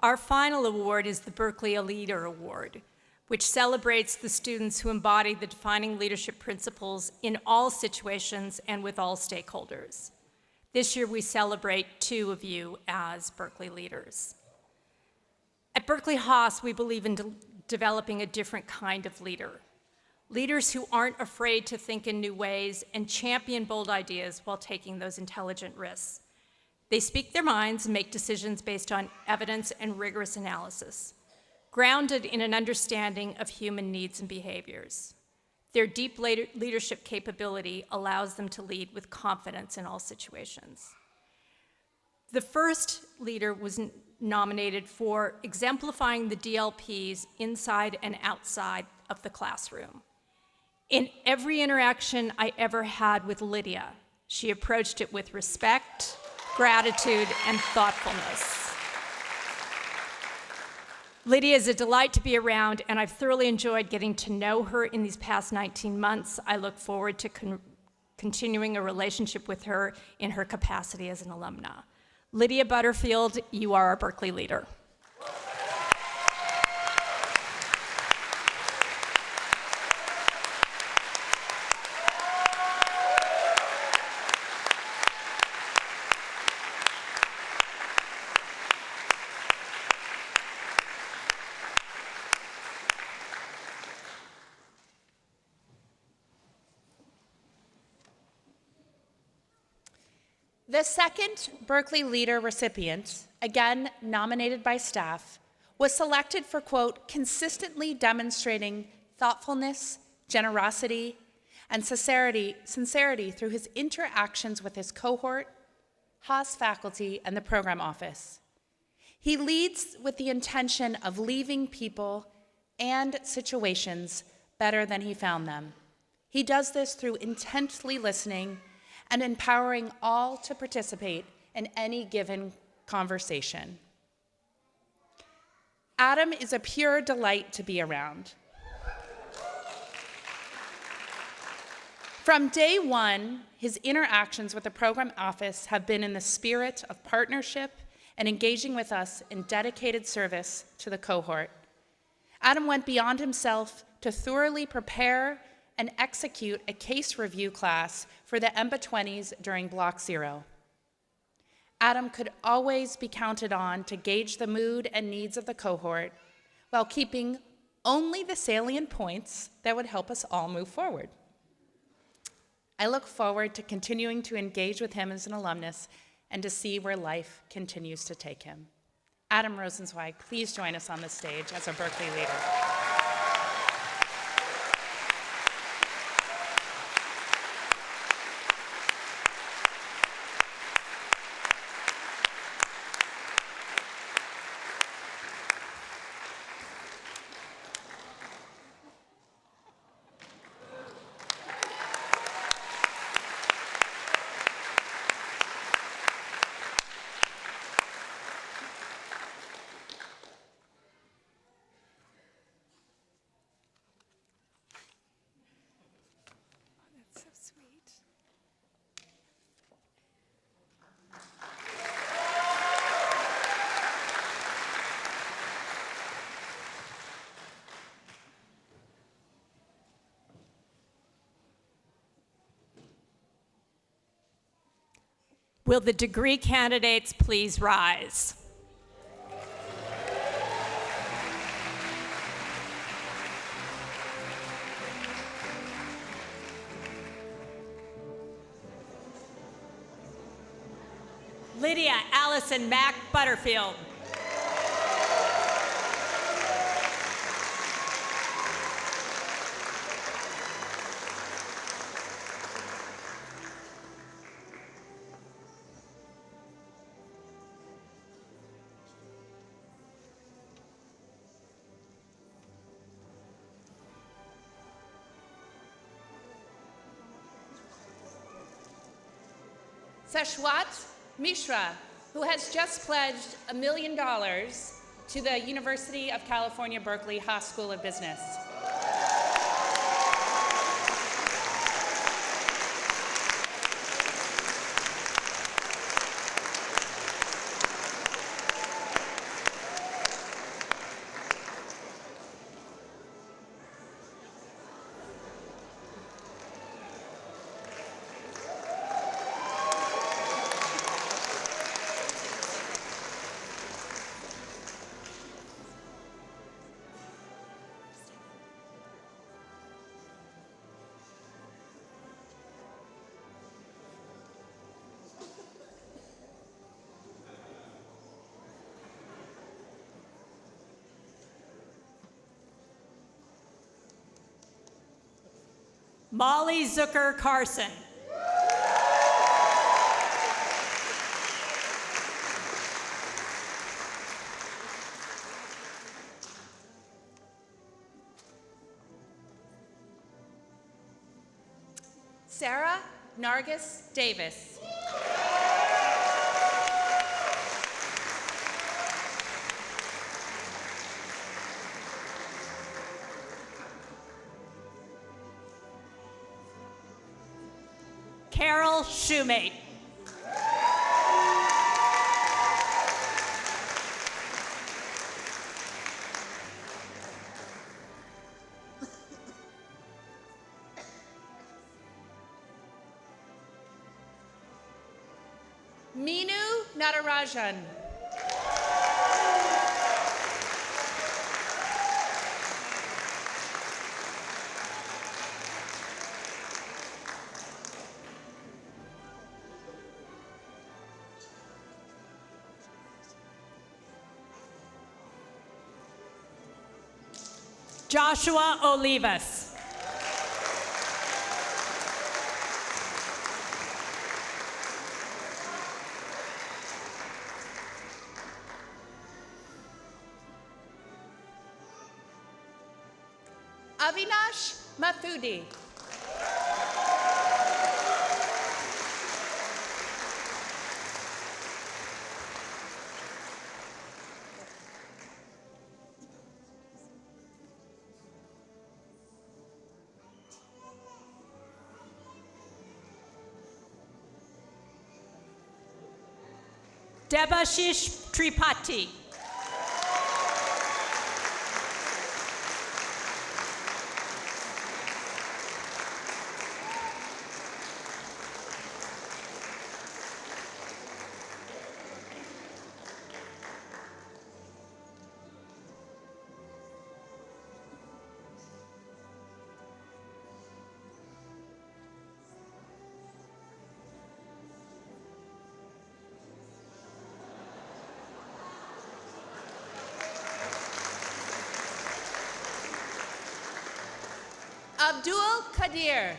Our final award is the Berkeley Leader Award, which celebrates the students who embody the defining leadership principles in all situations and with all stakeholders. This year, we celebrate two of you as Berkeley leaders. At Berkeley Haas, we believe in developing a different kind of leader. Leaders who aren't afraid to think in new ways and champion bold ideas while taking those intelligent risks. They speak their minds and make decisions based on evidence and rigorous analysis, grounded in an understanding of human needs and behaviors. Their deep leadership capability allows them to lead with confidence in all situations. The first leader was nominated for exemplifying the DLPs inside and outside of the classroom. In every interaction I ever had with Lydia, she approached it with respect, gratitude, and thoughtfulness. Lydia is a delight to be around, and I've thoroughly enjoyed getting to know her in these past 19 months. I look forward to continuing a relationship with her in her capacity as an alumna. Lydia Butterfield, you are our Berkeley leader. The second Berkeley Leader recipient, again nominated by staff, was selected for, quote, consistently demonstrating thoughtfulness, generosity, and sincerity through his interactions with his cohort, Haas faculty, and the program office. He leads with the intention of leaving people and situations better than he found them. He does this through intently listening and empowering all to participate in any given conversation. Adam is a pure delight to be around. From day one, his interactions with the program office have been in the spirit of partnership and engaging with us in dedicated service to the cohort. Adam went beyond himself to thoroughly prepare and execute a case review class for the MBA 20s during Block 0. Adam could always be counted on to gauge the mood and needs of the cohort while keeping only the salient points that would help us all move forward. I look forward to continuing to engage with him as an alumnus and to see where life continues to take him. Adam Rosenzweig, please join us on the stage as a Berkeley leader. So sweet. Will the degree candidates please rise? Lydia Allison Mack Butterfield. Sashwat Mishra, who has just pledged $1 million to the University of California, Berkeley Haas School of Business. Molly Zucker Carson. Sarah Nargis Davis. Carol Shoemate. Minu Natarajan. Joshua Olivas. Avinash Mathudi. Debashish Tripathi. Abdul Kadir.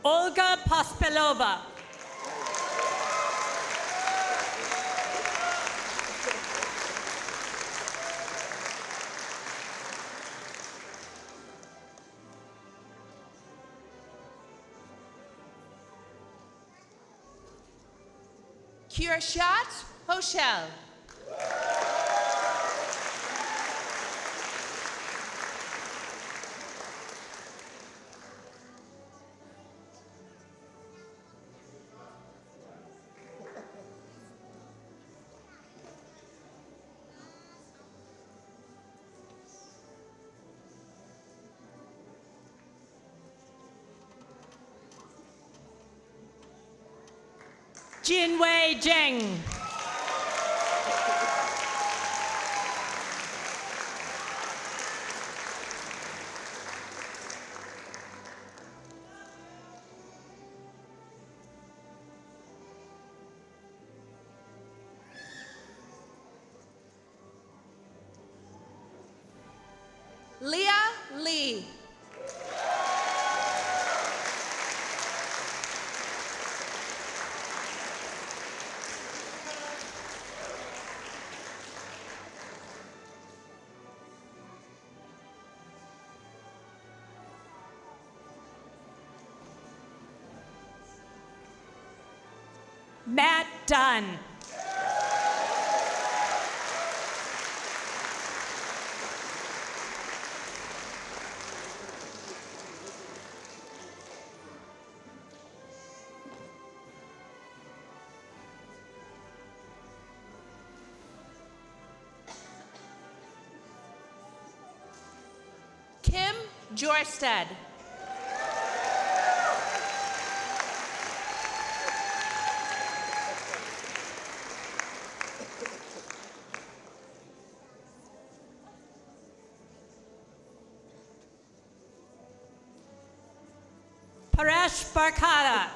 Olga Pospelova. Kirshat Hoshel. Jinwei Zheng. Leah Lee. Matt Dunn. Kim Jorsted. Paresh Barkada.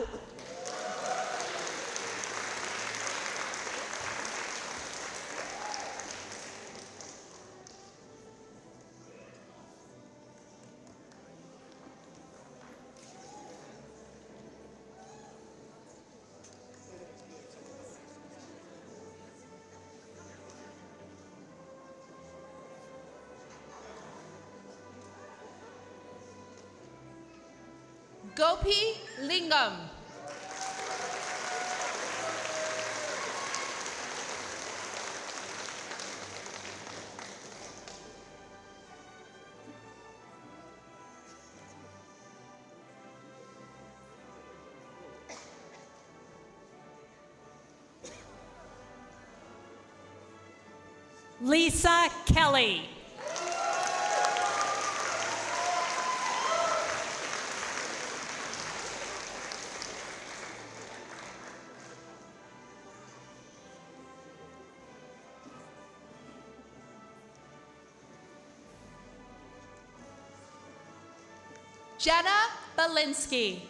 Gopi Lingam. Lisa Kelly. Jenna Belinsky.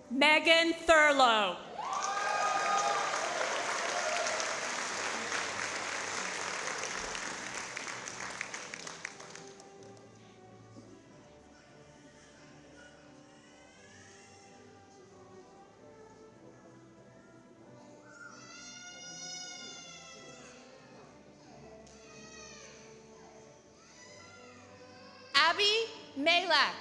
Megan Thurlow. Abby Malak.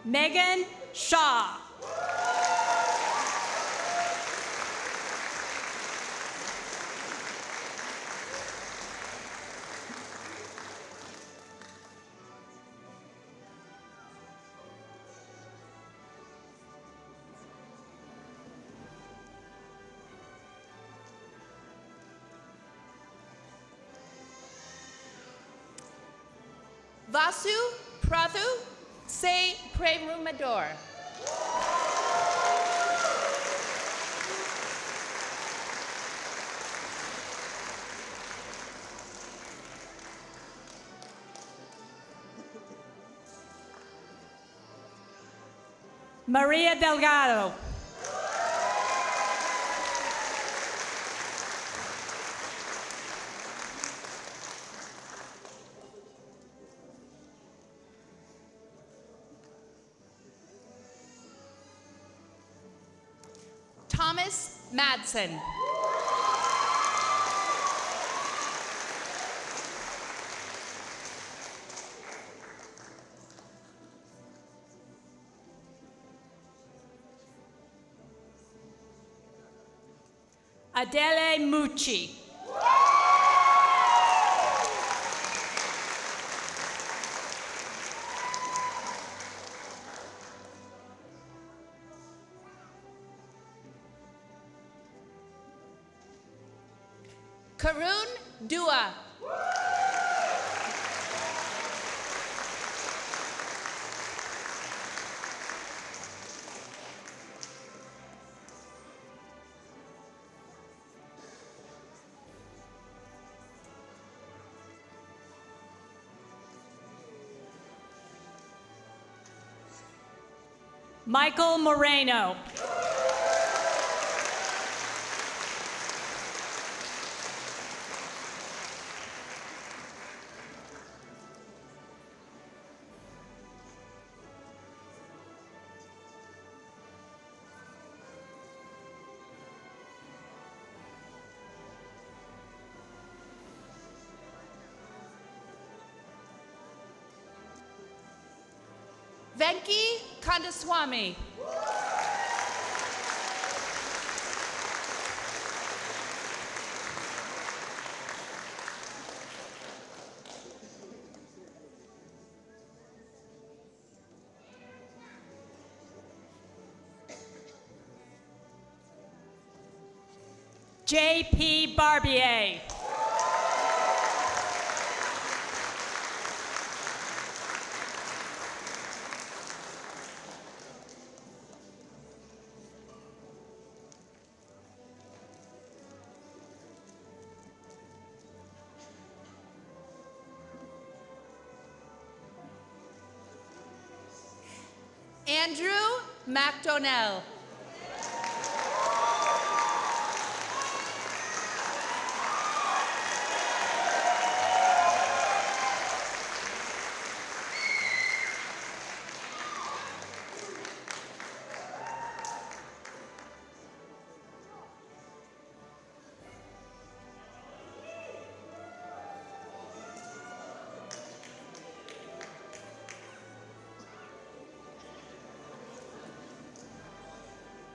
Megan Shaw. Vasu Prathu Se Premumador. Maria Delgado. Thomas Madsen. Adele Mucci. Karun Dua. Michael Moreno. Venki Kandaswamy. J.P. Barbier. Andrew McDonnell.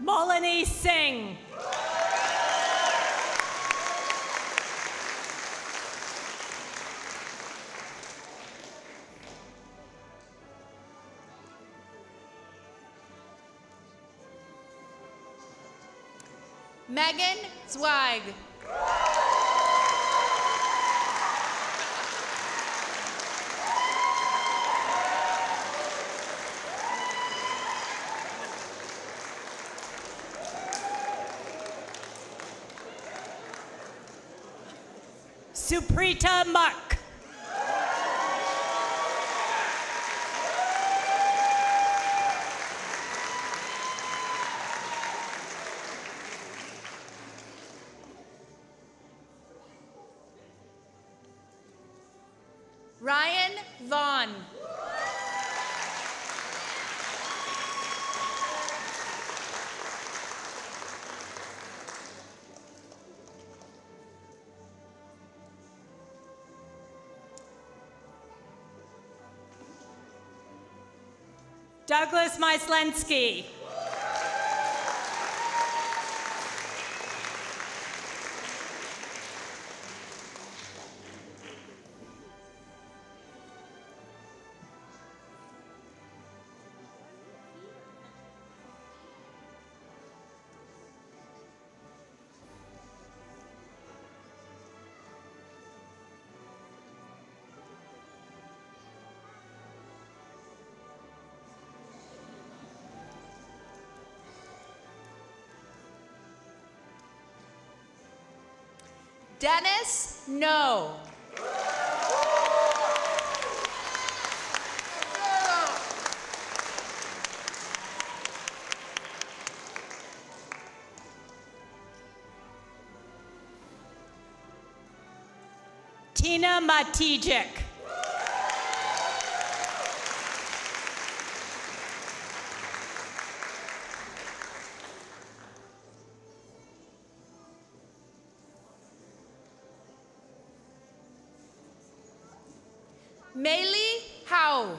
Malini Singh. Megan Zweig. Suprita Muck. Ryan Vaughn. Douglas Myslensky. Dennis No. Tina Matijic. Meili Howe.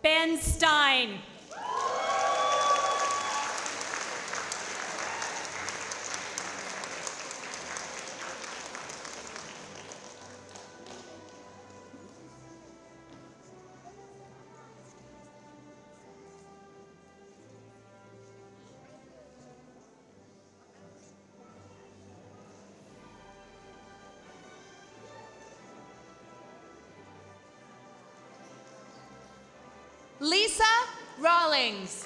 Ben Stein. Lisa Rawlings.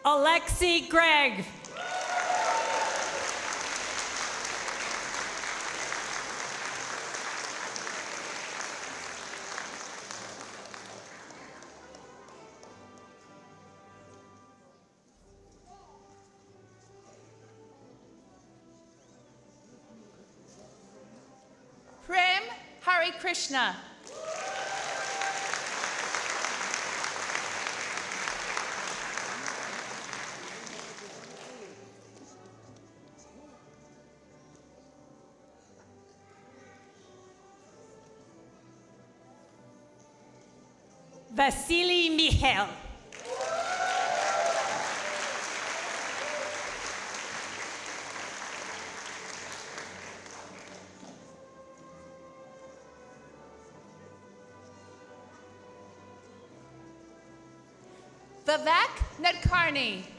Alexi Gregg. Prem Hari Krishna. Vasily Michel. Vivek Nadkarni.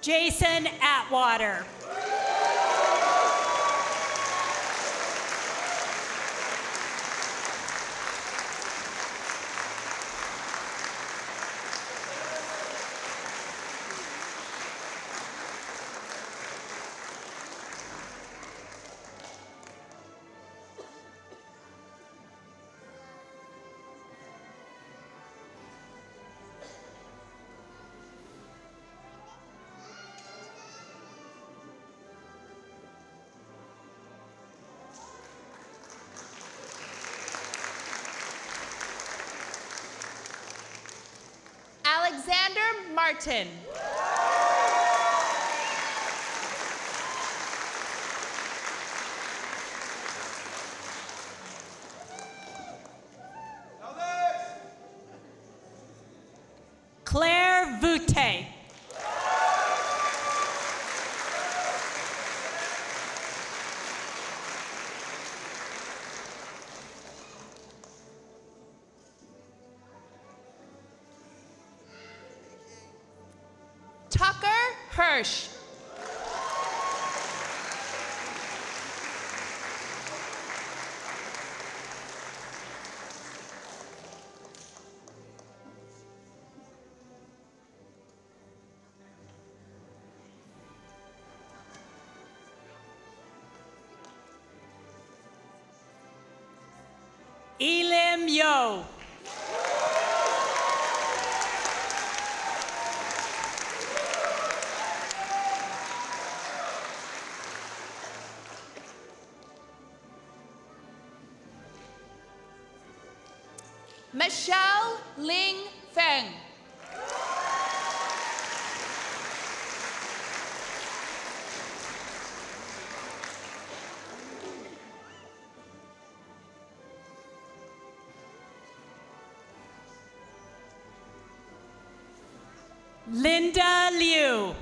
Jason Atwater. Alexander Martin. Claire Voute. Tucker Hirsch. Elim Yo. Michelle Ling Feng. Linda Liu.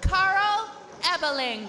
Carl Ebeling.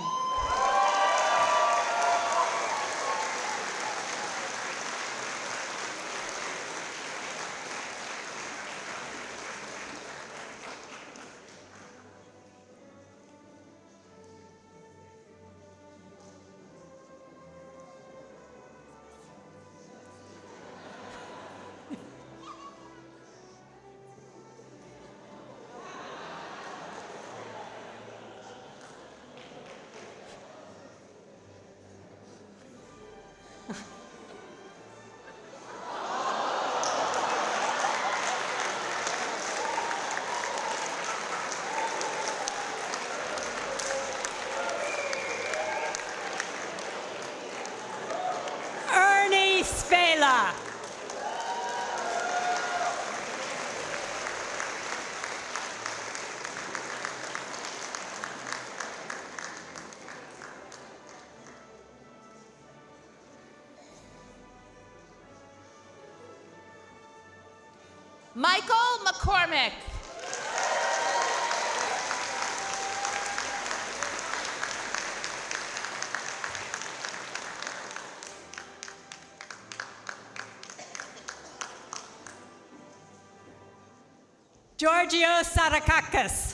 Ernie Spela. Michael McCormick. Giorgio Sarakakis.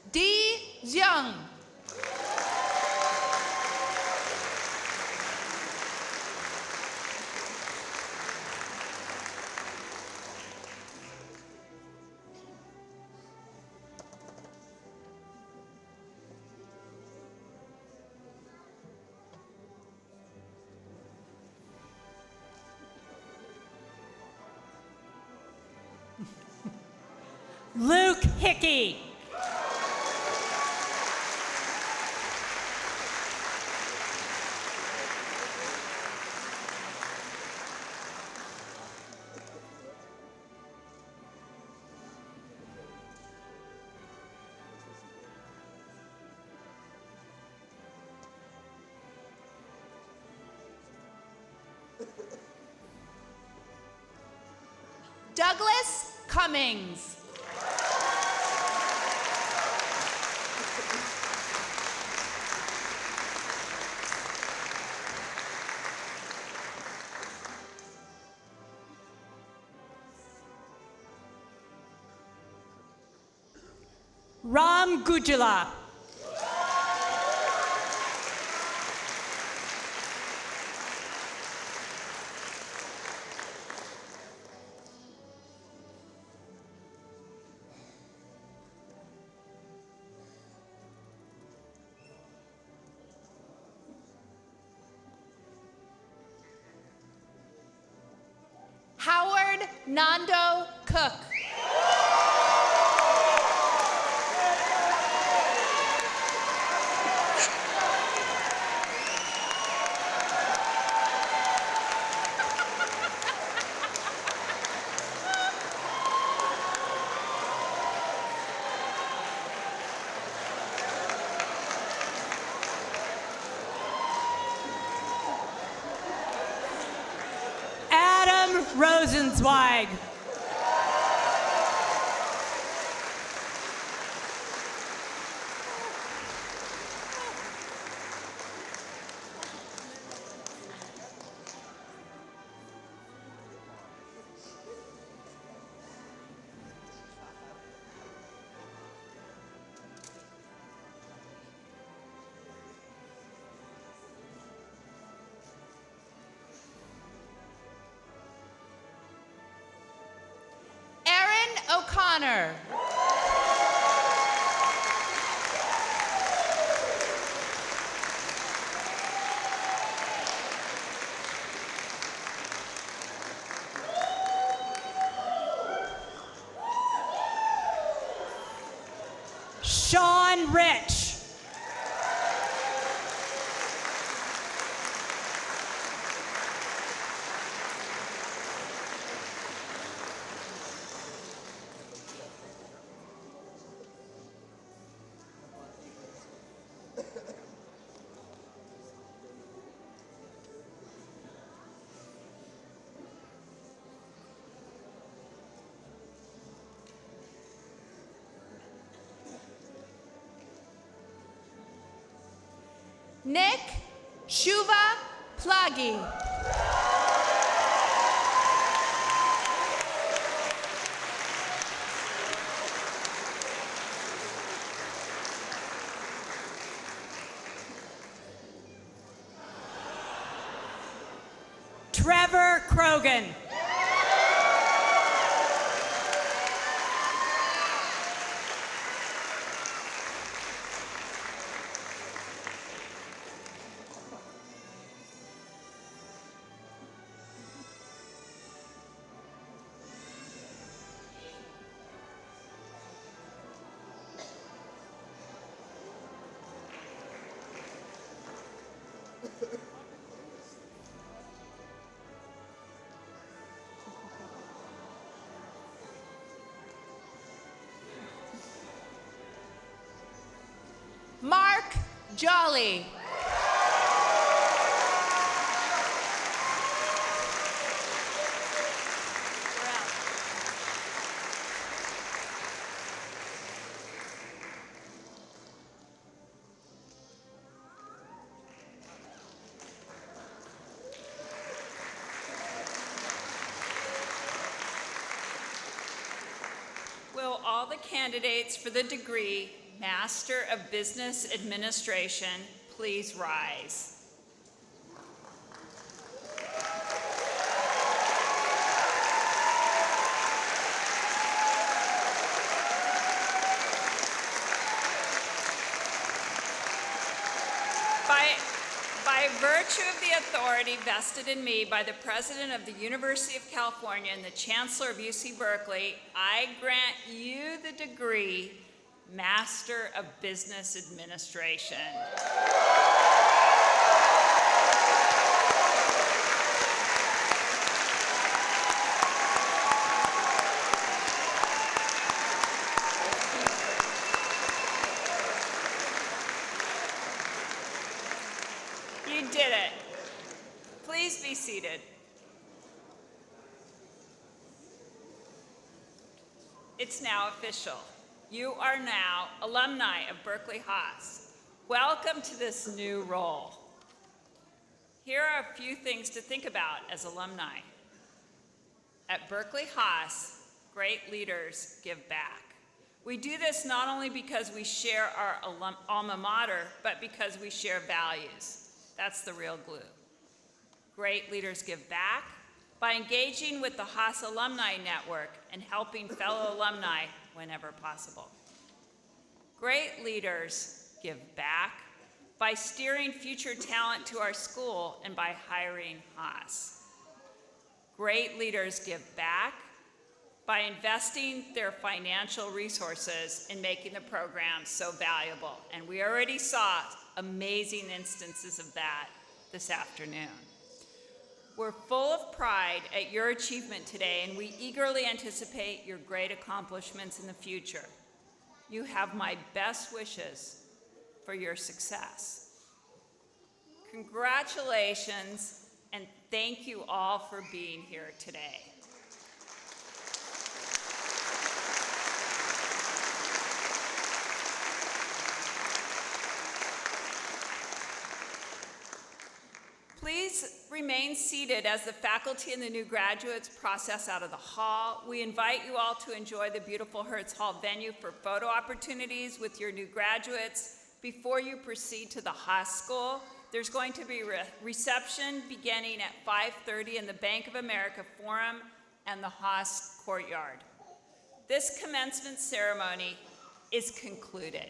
Di Jiang. Luke Hickey. Douglas Cummings. Ram Gujala. Howard Nando Cook. Adam Rosenzweig. Aaron O'Connor. Sean Rich. Nick Shuva Plagi. Trevor Krogan. Mark Jolly. Will all the candidates for the degree Master of Business Administration please rise? By virtue virtue of the authority vested in me by the President of the University of California and the Chancellor of UC Berkeley, I grant you the degree Master of Business Administration. You did it. Please be seated. It's now official. You are now alumni of Berkeley Haas. Welcome to this new role. Here are a few things to think about as alumni. At Berkeley Haas, great leaders give back. We do this not only because we share our alma mater, but because we share values. That's the real glue. Great leaders give back by engaging with the Haas Alumni Network and helping fellow alumni whenever possible. Great leaders give back by steering future talent to our school and by hiring Haas. Great leaders give back by investing their financial resources in making the program so valuable. And we already saw amazing instances of that this afternoon. We're full of pride at your achievement today, and we eagerly anticipate your great accomplishments in the future. You have my best wishes for your success. Congratulations, and thank you all for being here today. Please remain seated as the faculty and the new graduates process out of the hall. We invite you all to enjoy the beautiful Hertz Hall venue for photo opportunities with your new graduates. Before you proceed to the Haas School, there's going to be a reception beginning at 5:30 in the Bank of America Forum and the Haas Courtyard. This commencement ceremony is concluded.